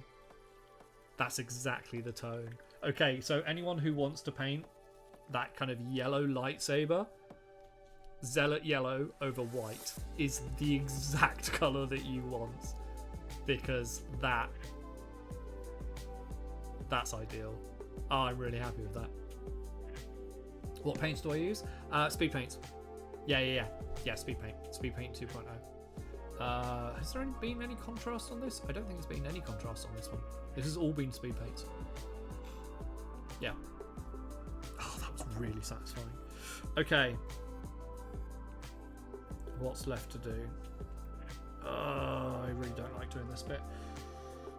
That's exactly the tone. Okay, so anyone who wants to paint that kind of yellow lightsaber, zealot yellow over white is the exact colour that you want, because that's ideal. Oh, I'm really happy with that. What paints do I use? Speed paints. Yeah, speed paint 2.0. Has there been any contrast on this? I don't think there's been any contrast on this one. This has all been speed paints. Yeah. Oh, that was really satisfying. Okay. What's left to do? I really don't like doing this bit.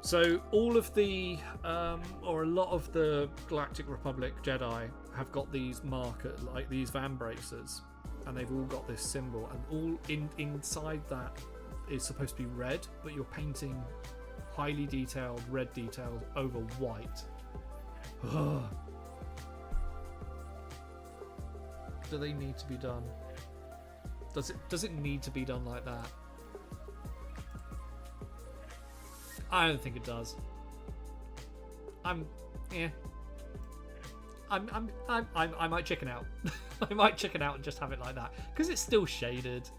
So all of the, or a lot of the Galactic Republic Jedi have got these markers, like these van bracers, and they've all got this symbol, and all inside that is supposed to be red, but you're painting highly detailed red details over white. Ugh. Do they need to be done? Does it need to be done like that? I don't think it does. I might chicken out. I might chicken out and just have it like that, because it's still shaded,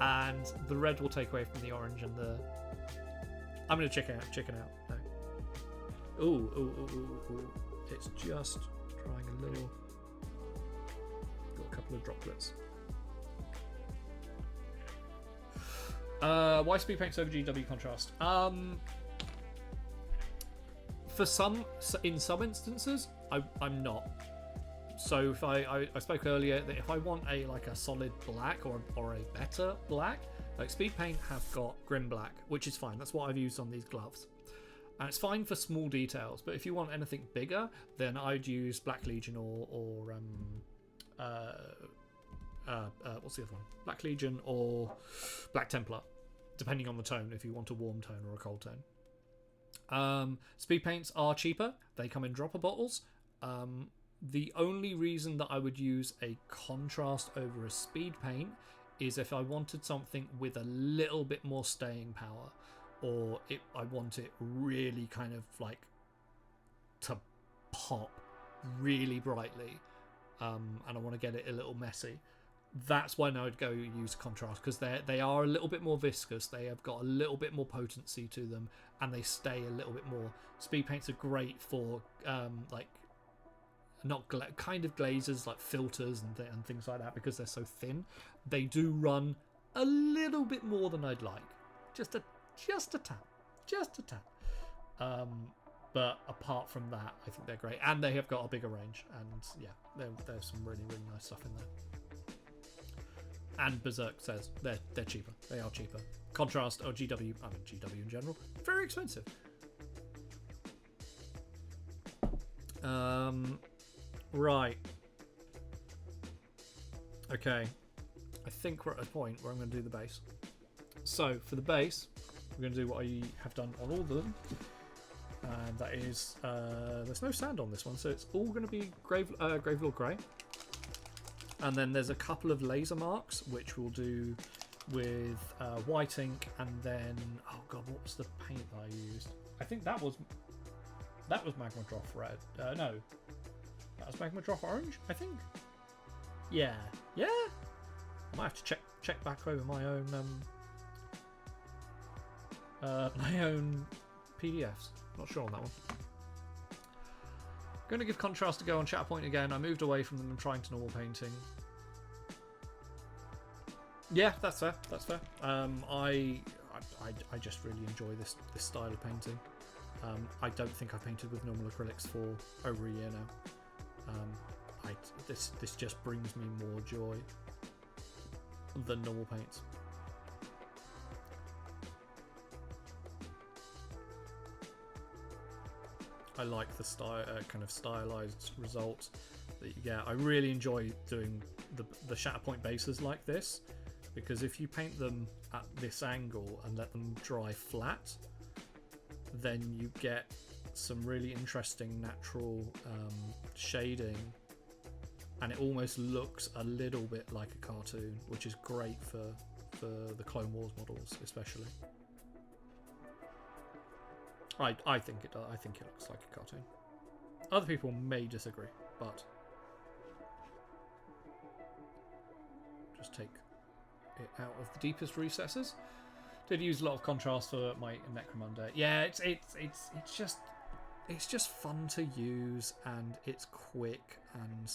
and the red will take away from the orange and the. I'm gonna chicken out. No. Ooh. It's just drying a little. Got a couple of droplets. Why speed paints over GW contrast? In some instances, I'm not. So if I spoke earlier that if I want a solid black or a better black, like speed paint have got grim black, which is fine. That's what I've used on these gloves, and it's fine for small details. But if you want anything bigger, then I'd use Black Legion or what's the other one? Black Legion or Black Templar, depending on the tone. If you want a warm tone or a cold tone. Speed paints are cheaper. They come in dropper bottles. The only reason that I would use a contrast over a speed paint is if I wanted something with a little bit more staying power, or I want it really kind of like to pop really brightly, and I want to get it a little messy. That's when I would go use contrast, because they are a little bit more viscous. They have got a little bit more potency to them, and they stay a little bit more. Speed paints are great for kind of glazes, like filters and things like that, because they're so thin. They do run a little bit more than I'd like, just a tap. But apart from that, I think they're great, and they have got a bigger range. And yeah, there's some really, really nice stuff in there. And Berserk says they're cheaper. They are cheaper. Contrast or GW, GW in general, very expensive. Right. Okay. I think we're at a point where I'm going to do the base. So for the base, we're going to do what I have done on all of them, and that is there's no sand on this one, so it's all going to be Gravelord Grey. And then there's a couple of laser marks, which we'll do with white ink, and then oh god, what was the paint that I used? I think that was Magma Droff Red. No, that was Magma Droff Orange, I think. Yeah. I might have to check back over my own PDFs. Not sure on that one. Going to give contrast a go on Shatterpoint again. I moved away from them and trying to normal painting. Yeah, that's fair. That's fair. I just really enjoy this style of painting. I don't think I painted with normal acrylics for over a year now. This just brings me more joy than normal paints. I like the style, kind of stylized results that you get. I really enjoy doing the Shatterpoint bases like this, because if you paint them at this angle and let them dry flat, then you get some really interesting natural shading, and it almost looks a little bit like a cartoon, which is great for the Clone Wars models especially. I think it does. I think it looks like a cartoon. Other people may disagree, but just take it out of the deepest recesses. Did use a lot of contrast for my Necromunda. Yeah, it's just fun to use, and it's quick, and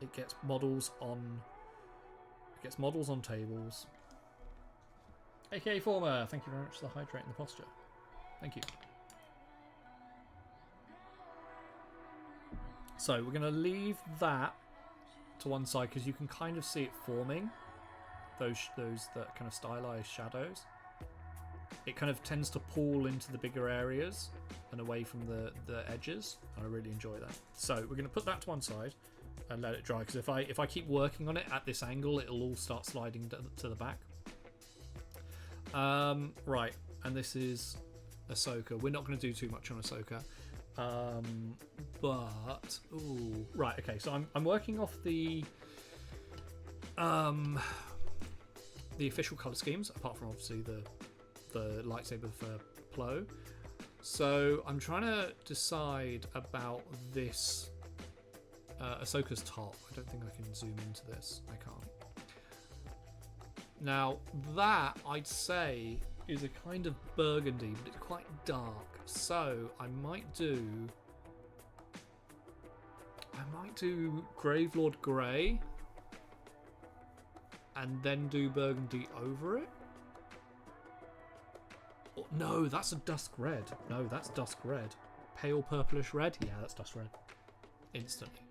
it gets models on tables. AKA Former, thank you very much for the hydrate and the posture. Thank you. So we're going to leave that to one side because you can kind of see it forming, those that kind of stylized shadows. It kind of tends to pull into the bigger areas and away from the edges, and I really enjoy that. So we're going to put that to one side and let it dry, because if I keep working on it at this angle, it'll all start sliding to the back. Right, and this is Ahsoka. We're not going to do too much on Ahsoka. But ooh, right, okay. So I'm working off the official color schemes, apart from obviously the lightsaber for Plo. So I'm trying to decide about this Ahsoka's top. I don't think I can zoom into this. I can't. Now that I'd say is a kind of burgundy, but it's quite dark. So I might do Gravelord Grey and then do burgundy over it. Oh, no, that's a dusk red. No, that's dusk red. Pale purplish red. Yeah, that's dusk red. Instantly.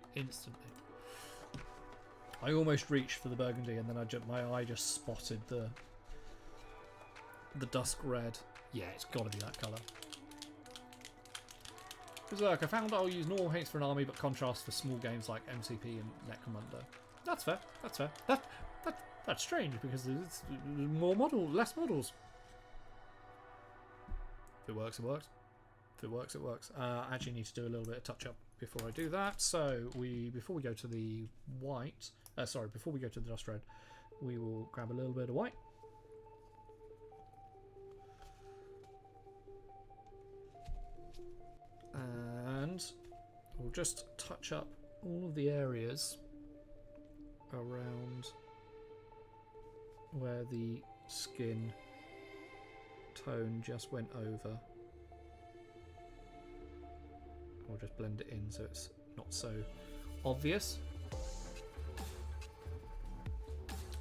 I almost reached for the burgundy, and then my eye just spotted the dusk red. Yeah, it's got to be that colour. Berserk, I found I'll use normal paints for an army, but contrast for small games like MCP and Necromunda. That's fair. That's strange, because it's less models. If it works, it works. If it works, it works. I actually need to do a little bit of touch up before I do that. So before we go to the white, before we go to the dust red, we will grab a little bit of white. And we'll just touch up all of the areas around where the skin tone just went over. We'll just blend it in so it's not so obvious.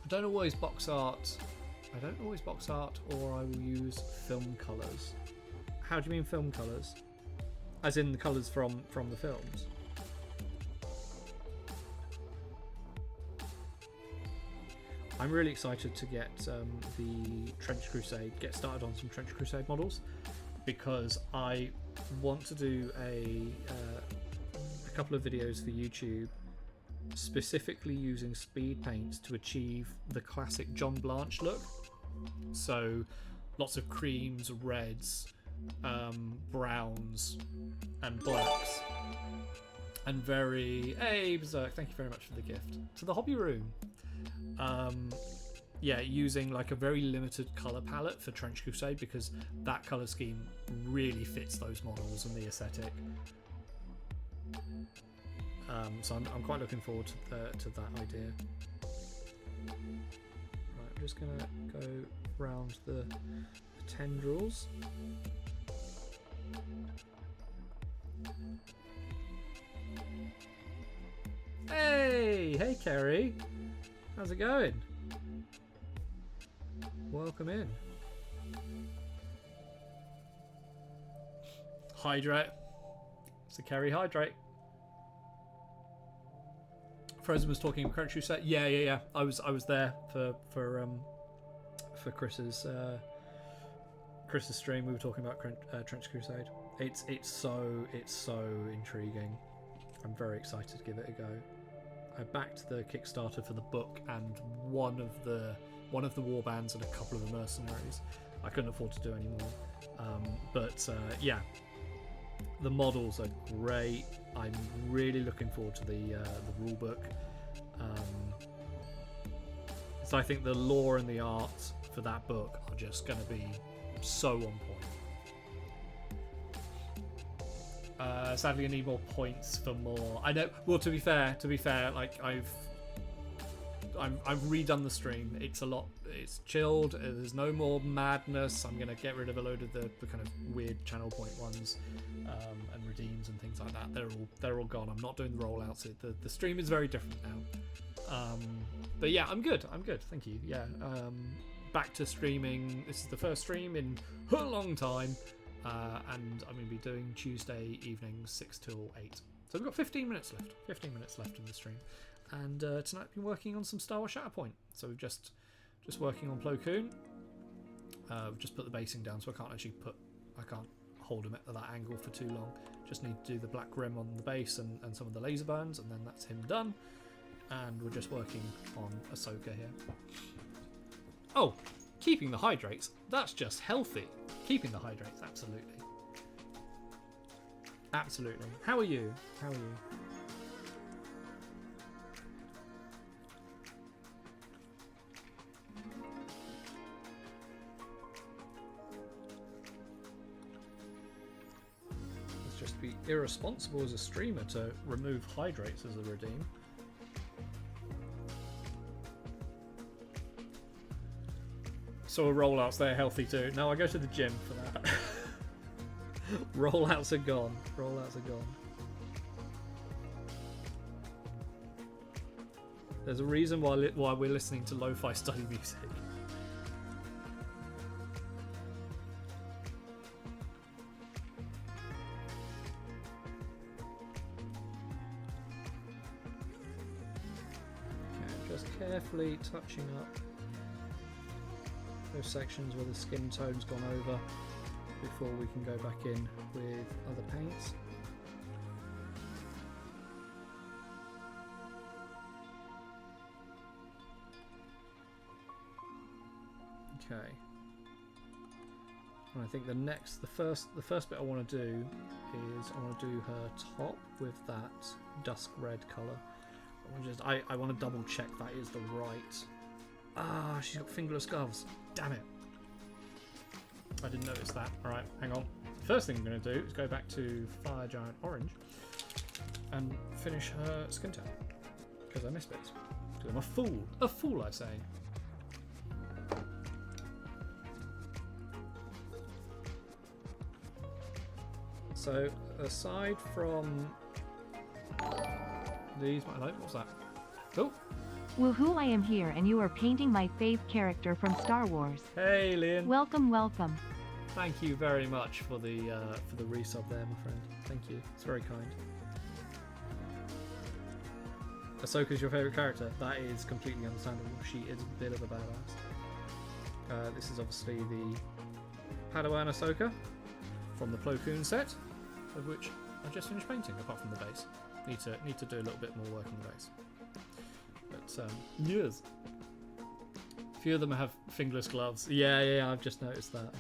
I don't always box art, or I will use film colours. How do you mean film colours? As in the colours from the films? I'm really excited to get the Trench Crusade, get started on some Trench Crusade models, because I want to do a couple of videos for YouTube specifically using speed paints to achieve the classic John Blanche look. So lots of creams, reds, browns and blacks, and hey Berserk, thank you very much for the gift to the hobby room. Yeah, using like a very limited color palette for Trench Crusade, because that color scheme really fits those models and the aesthetic. So I'm quite looking forward to that idea. Right, I'm just gonna go around the tendrils. Hey Kerry, how's it going? Welcome in. Hydrate. It's a Kerry Hydrate. Frozen was talking about Trench Crusade. Yeah. I was there for Chris's stream. We were talking about Trench Crusade. It's so intriguing. I'm very excited to give it a go. I backed the Kickstarter for the book and one of the warbands and a couple of the mercenaries. I couldn't afford to do any more. But yeah, the models are great. I'm really looking forward to the rule book. So I think the lore and the art for that book are just going to be so on point. Sadly, I need more points for more. I know. Well, to be fair, like I've redone the stream. It's a lot. It's chilled. There's no more madness. I'm gonna get rid of a load of the kind of weird channel point ones and redeems and things like that. They're all gone. I'm not doing the rollouts. The stream is very different now. But yeah, I'm good. Thank you. Yeah. Back to streaming. This is the first stream in a long time. And I'm going to be doing Tuesday evenings 6 till 8. So we've got 15 minutes left. 15 minutes left in the stream. And tonight I've been working on some Star Wars Shatterpoint. So we've just working on Plo Koon. We've just put the basing down, so I can't hold him at that angle for too long. Just need to do the black rim on the base and some of the laser burns, and then that's him done. And we're just working on Ahsoka here. Oh, keeping the hydrates. That's just healthy. Keeping the hydrates, absolutely. Absolutely. How are you? It's just be irresponsible as a streamer to remove hydrates as a redeem. So rollouts, they're healthy too. No, I go to the gym for that. Rollouts are gone. There's a reason why we're listening to lo-fi study music. Okay, just carefully touching up those sections where the skin tone's gone over before we can go back in with other paints. Okay. And I think the first bit I want to do is I want to do her top with that dusk red colour. I want to double check that is the right. Ah, she's got fingerless gloves. Damn it. I didn't notice that. Alright, hang on. First thing I'm going to do is go back to Fire Giant Orange and finish her skin tone. Because I missed bits. Because I'm a fool. A fool, I say. So, aside from these... What's that? Oh! Woohoo, I am here and you are painting my fave character from Star Wars. Hey, Liam. Welcome. Thank you very much for the resub there, my friend. Thank you. It's very kind. Ahsoka's your favourite character. That is completely understandable. She is a bit of a badass. This is obviously the Padawan Ahsoka from the Plo Koon set, of which I just finished painting, apart from the base. Need to do a little bit more work on the base. But yes, a few of them have fingerless gloves. Yeah. I've just noticed that.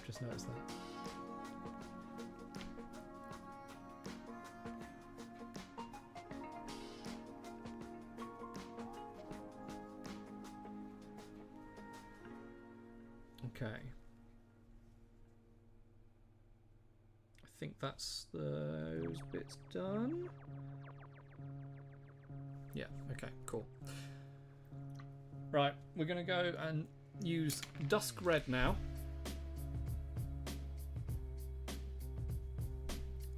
Okay. I think that's those bits done. Yeah. Okay. Cool. Right, we're going to go and use dusk red now.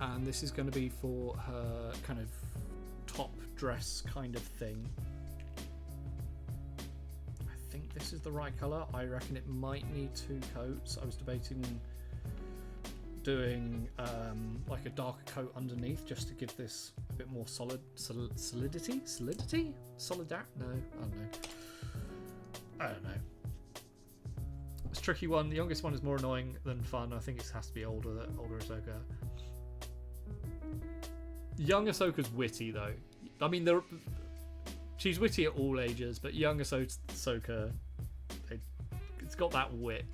And this is going to be for her kind of top dress kind of thing. I think this is the right colour. I reckon it might need 2 coats. I was debating doing like a darker coat underneath just to give this a bit more solidity? No, I don't know. It's a tricky one. The youngest one is more annoying than fun. I think it has to be older Ahsoka. Young Ahsoka's witty though. I mean, she's witty at all ages, but young Ahsoka, it's got that wit,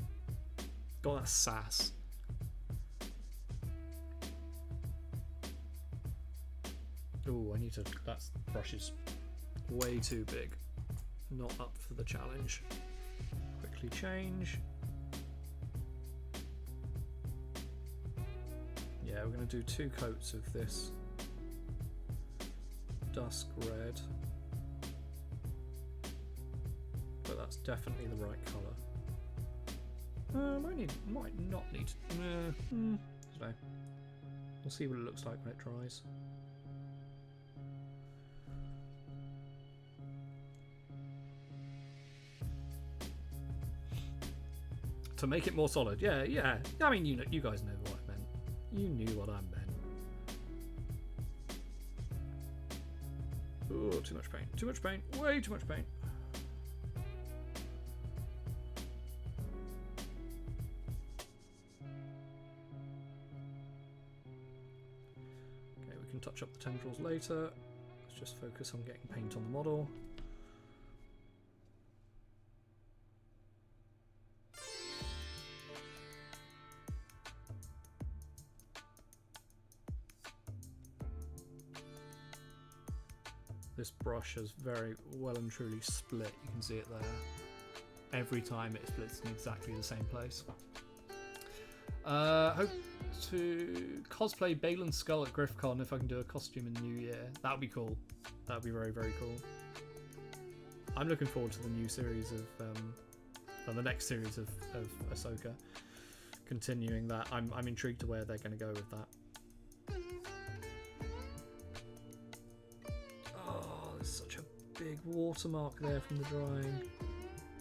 got that sass. Oh, I need to. That brush is way too big. Not up for the challenge. Quickly change. Yeah, we're going to do 2 coats of this dusk red. But that's definitely the right colour. Might not need. I don't know. We'll see what it looks like when it dries. To make it more solid, yeah. I mean, you guys know what I meant. You knew what I meant. Oh, too much paint. Too much paint. Way too much paint. Okay, we can touch up the tendrils later. Let's just focus on getting paint on the model. This brush has very well and truly split. You can see it there. Every time it splits in exactly the same place. Hope to cosplay Balin's skull at GriffCon if I can do a costume in the new year. That would be cool. That would be very, very cool. I'm looking forward to the new series of, the next series of Ahsoka. Continuing that. I'm intrigued to where they're going to go with that. Such a big watermark there from the drying.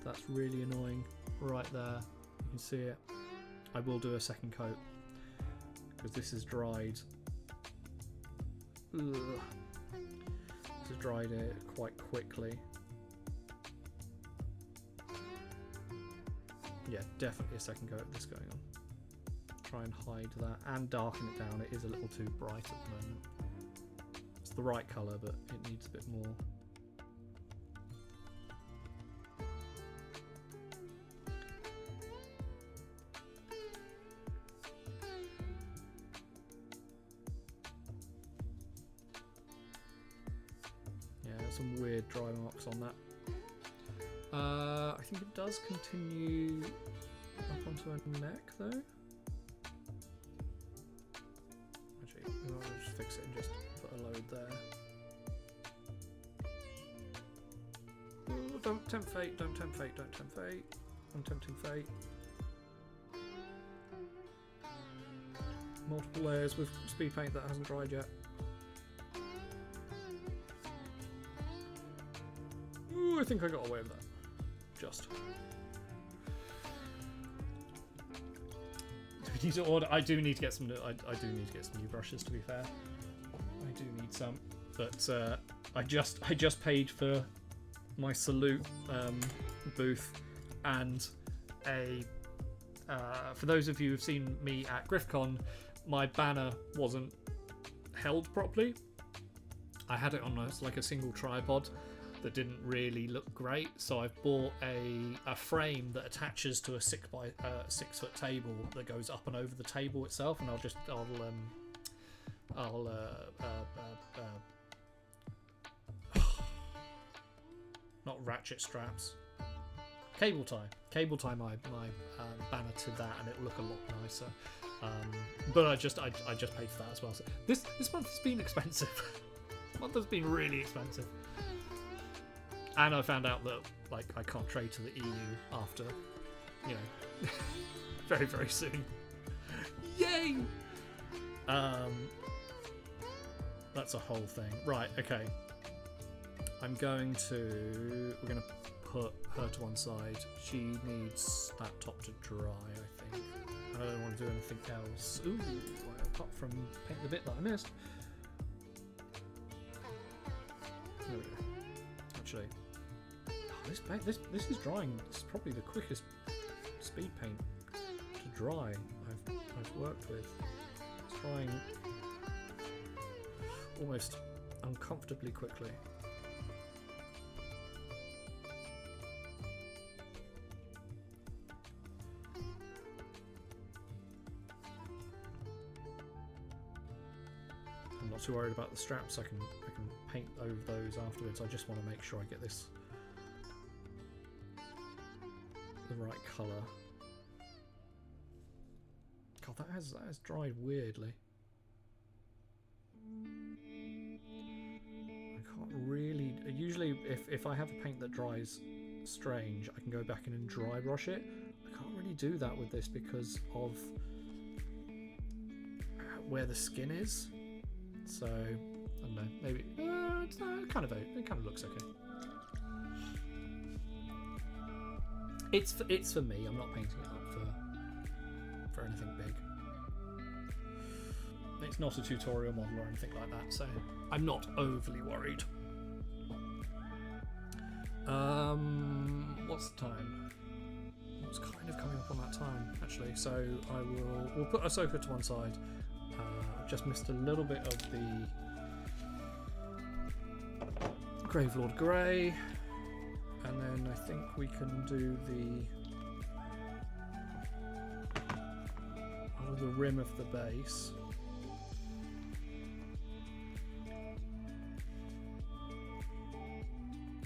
That's really annoying. Right there, you can see it. I will do a second coat because this is dried. Ugh. This has dried it quite quickly. Yeah, definitely a second coat of this going on. Try and hide that and darken it down. It is a little too bright at the moment. The right colour, but it needs a bit more. Yeah, some weird dry marks on that. I think it does continue up onto her neck though. Actually, I'll just fix it and just put a load there. Ooh, don't tempt fate, don't tempt fate, don't tempt fate. I'm tempting fate. Multiple layers with speed paint that hasn't dried yet. Ooh, I think I got away with that. Just. We need to order. I do need to get some. I do need to get some new brushes. To be fair, I do need some. But I just paid for my Salute booth and a. For those of you who've seen me at GriffCon, my banner wasn't held properly. I had it on like a single tripod that didn't really look great, so I've bought a frame that attaches to a 6 foot table that goes up and over the table itself, and I'll not ratchet straps, cable tie my banner to that, and it'll look a lot nicer. But I just paid for that as well. So this month has been expensive. This month has been really expensive. And I found out that like I can't trade to the EU after, very, very soon. Yay! That's a whole thing. Right, okay. We're going to put her to one side. She needs that top to dry, I think. I don't want to do anything else. Ooh, apart from paint the bit that I missed. There we go. Actually, this is drying. This is probably the quickest speed paint to dry I've worked with. It's drying almost uncomfortably quickly. I'm not too worried about the straps. I can paint over those afterwards. I just want to make sure I get this the right colour. God, that has dried weirdly. I can't really. Usually, if I have a paint that dries strange, I can go back in and dry brush it. I can't really do that with this because of where the skin is. So I don't know. Maybe it kind of looks okay. It's for me. I'm not painting it up for anything big. It's not a tutorial model or anything like that, so I'm not overly worried. What's the time? It's kind of coming up on that time actually. So we'll put Ahsoka to one side. I've just missed a little bit of the Gravelord Grey. And then I think we can do the rim of the base.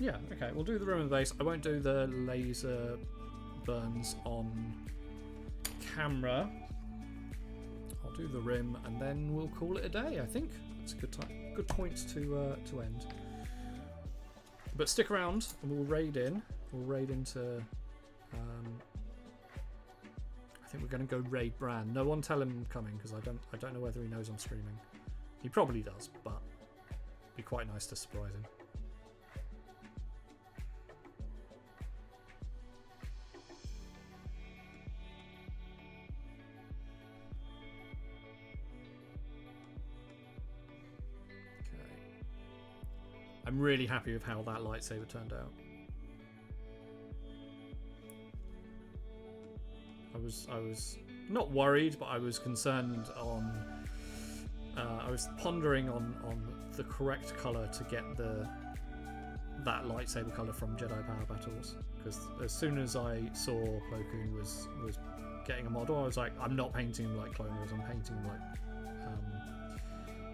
Yeah, okay, we'll do the rim of the base. I won't do the laser burns on camera. I'll do the rim and then we'll call it a day, I think. That's a good point to end. But stick around and we'll raid in. We'll raid into... I think we're going to go raid Bran. No one tell him I'm coming because I don't know whether he knows I'm streaming. He probably does, but it'd be quite nice to surprise him. I'm really happy with how that lightsaber turned out. I was not worried, but I was concerned on. I was pondering on the correct color to get that lightsaber color from Jedi Power Battles, because as soon as I saw Plo Koon was getting a model, I was like, I'm not painting him like Clone Wars. I'm painting him like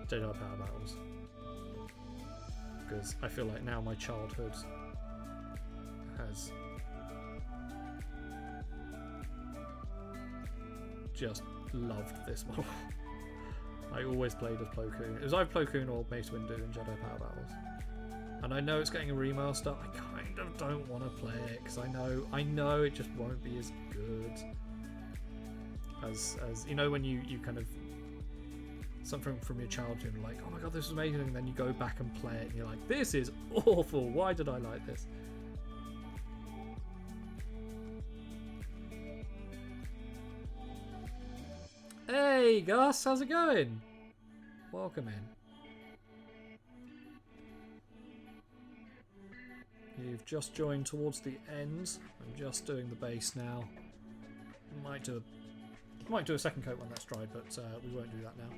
Jedi Power Battles. Because I feel like now my childhood has just loved this model. I always played as Plo Koon. It was either Plo Koon or Mace Windu in Jedi Power Battles. And I know it's getting a remaster. I kind of don't want to play it because I know it just won't be as good as you know when you kind of something from your childhood, like, oh my god, this is amazing, and then you go back and play it and you're like, this is awful, why did I like this? Hey Gus, how's it going? Welcome in. You've just joined towards the end. I'm just doing the base now. Might do a second coat when that's dried, but we won't do that now.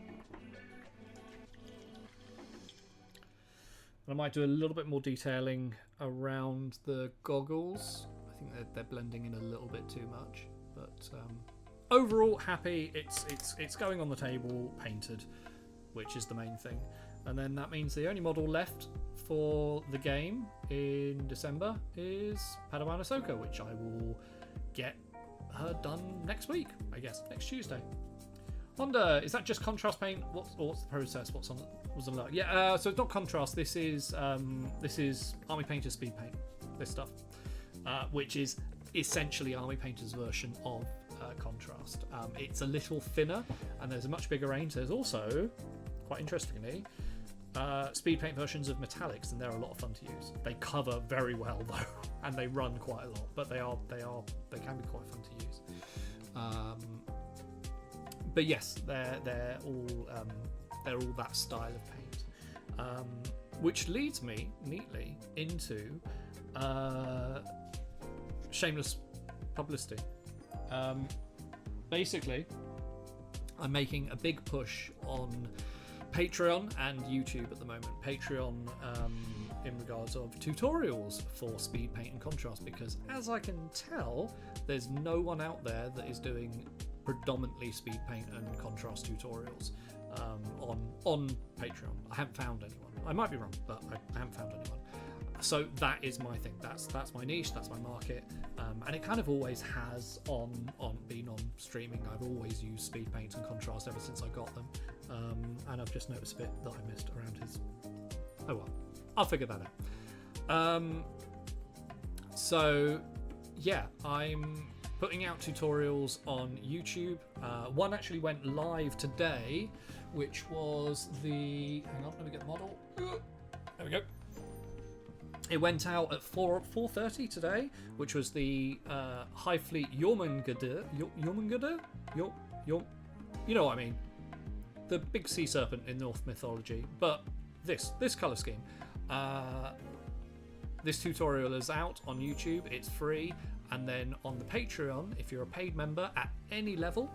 And I might do a little bit more detailing around the goggles. I think they're blending in a little bit too much, but overall happy. It's going on the table, painted, which is the main thing. And then that means the only model left for the game in December is Padawan Ahsoka, which I will get her done next week, I guess, next Tuesday. Honda, is that just contrast paint? What's the process? What's on the yeah? So it's not contrast. This is Army Painter's speed paint. This stuff, which is essentially Army Painter's version of contrast. It's a little thinner, and there's a much bigger range. There's also, quite interestingly, speed paint versions of metallics, and they're a lot of fun to use. They cover very well though, and they run quite a lot, but they can be quite fun to use. But yes, they're all that style of paint, which leads me neatly into shameless publicity. Basically, I'm making a big push on Patreon and YouTube at the moment. Patreon in regards of tutorials for speed paint and contrast, because as I can tell, there's no one out there that is doing predominantly speed paint and contrast tutorials on Patreon. I haven't found anyone. I might be wrong, but I haven't found anyone. So that is my thing. That's my niche. That's my market, and it kind of always has been on streaming. I've always used speed paint and contrast ever since I got them, and I've just noticed a bit that I missed around his. Oh well, I'll figure that out. So yeah, I'm putting out tutorials on YouTube. One actually went live today, which was the. Hang on, let me get the model. There we go. It went out at 4:30 today, which was the High Fleet Jormungandr. You know what I mean? The big sea serpent in Norse mythology, but this colour scheme. This tutorial is out on YouTube. It's free, and then on the Patreon, if you're a paid member at any level,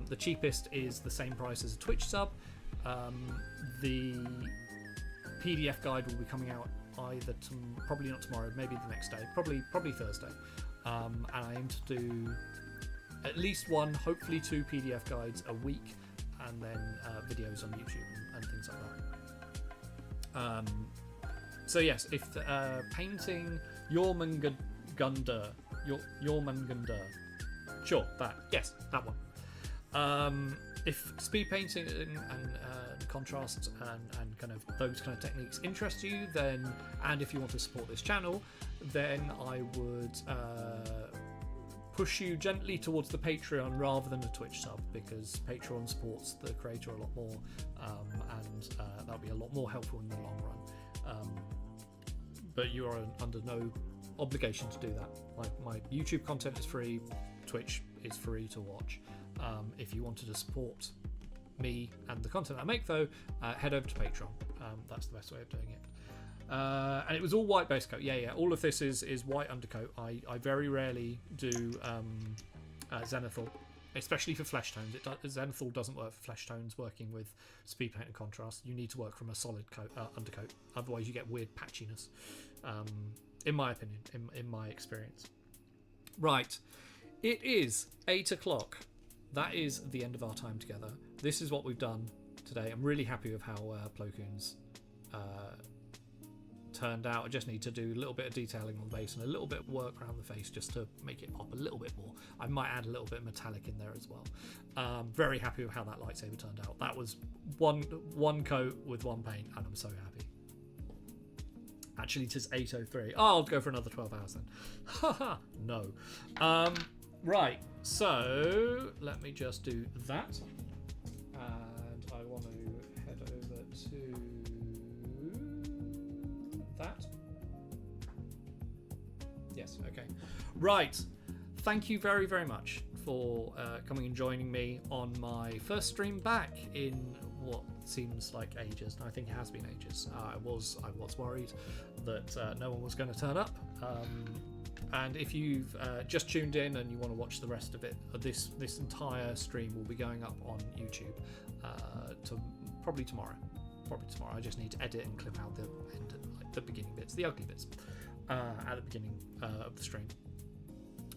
the cheapest is the same price as a Twitch sub. The PDF guide will be coming out either probably not tomorrow, maybe the next day, probably Thursday, and I aim to do at least one, hopefully 2 PDF guides a week, and then videos on YouTube and things like that. So yes, if painting Jormungandr, sure, that one. If speed painting and contrast and kind of those kind of techniques interest you, then, and if you want to support this channel, then I would push you gently towards the Patreon rather than a Twitch sub, because Patreon supports the creator a lot more, and that'll be a lot more helpful in the long run. But you are under no obligation to do that. My YouTube content is free, Twitch is free to watch. If you wanted to support me and the content I make, though, head over to Patreon. That's the best way of doing it. And it was all white base coat. Yeah. All of this is white undercoat. I very rarely do zenithal, especially for flesh tones. Zenithal doesn't work for flesh tones. Working with speed paint and contrast, you need to work from a solid coat, undercoat. Otherwise, you get weird patchiness. In my opinion, in my experience. Right, it is 8 o'clock. That is the end of our time together. This is what we've done today. I'm really happy with how Plo Koon's turned out. I just need to do a little bit of detailing on the base and a little bit of work around the face just to make it pop a little bit more. I might add a little bit of metallic in there as well. Very happy with how that lightsaber turned out. That was one coat with one paint, and I'm so happy. Actually, it is 8:03. Oh, I'll go for another 12 hours then. Haha, no. Right, so let me just do that. And I want to head over to that. Yes, okay. Right, thank you very, very much for coming and joining me on my first stream back in what seems like ages, and I think it has been ages. I was worried that no one was going to turn up. And if you've just tuned in and you want to watch the rest of it, this entire stream will be going up on YouTube probably tomorrow. I just need to edit and clip out the end, like the beginning bits, the ugly bits, at the beginning of the stream.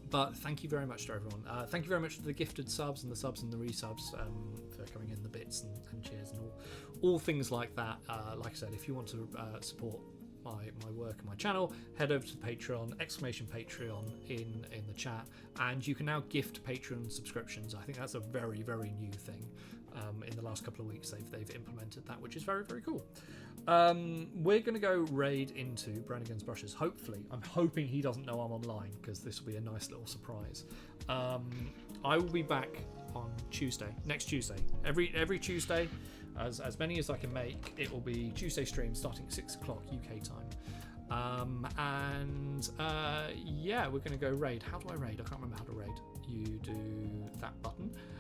But thank you very much to everyone. Thank you very much to the gifted subs and the subs and the resubs for coming in, the bits and cheers and all things like that. Like I said, if you want to support my work and my channel, head over to Patreon, !Patreon in the chat, and you can now gift Patreon subscriptions. I think that's a very, very new thing. In the last couple of weeks they've implemented that, which is very, very cool. We're going to go raid into Brannigan's Brushes. Hopefully, I'm hoping he doesn't know I'm online, because this will be a nice little surprise. I will be back on Tuesday, next Tuesday. Every Tuesday as many as I can make. It will be Tuesday stream starting at 6 o'clock UK time. Yeah, we're going to go raid. How do I raid? I can't remember how to raid. You do that button.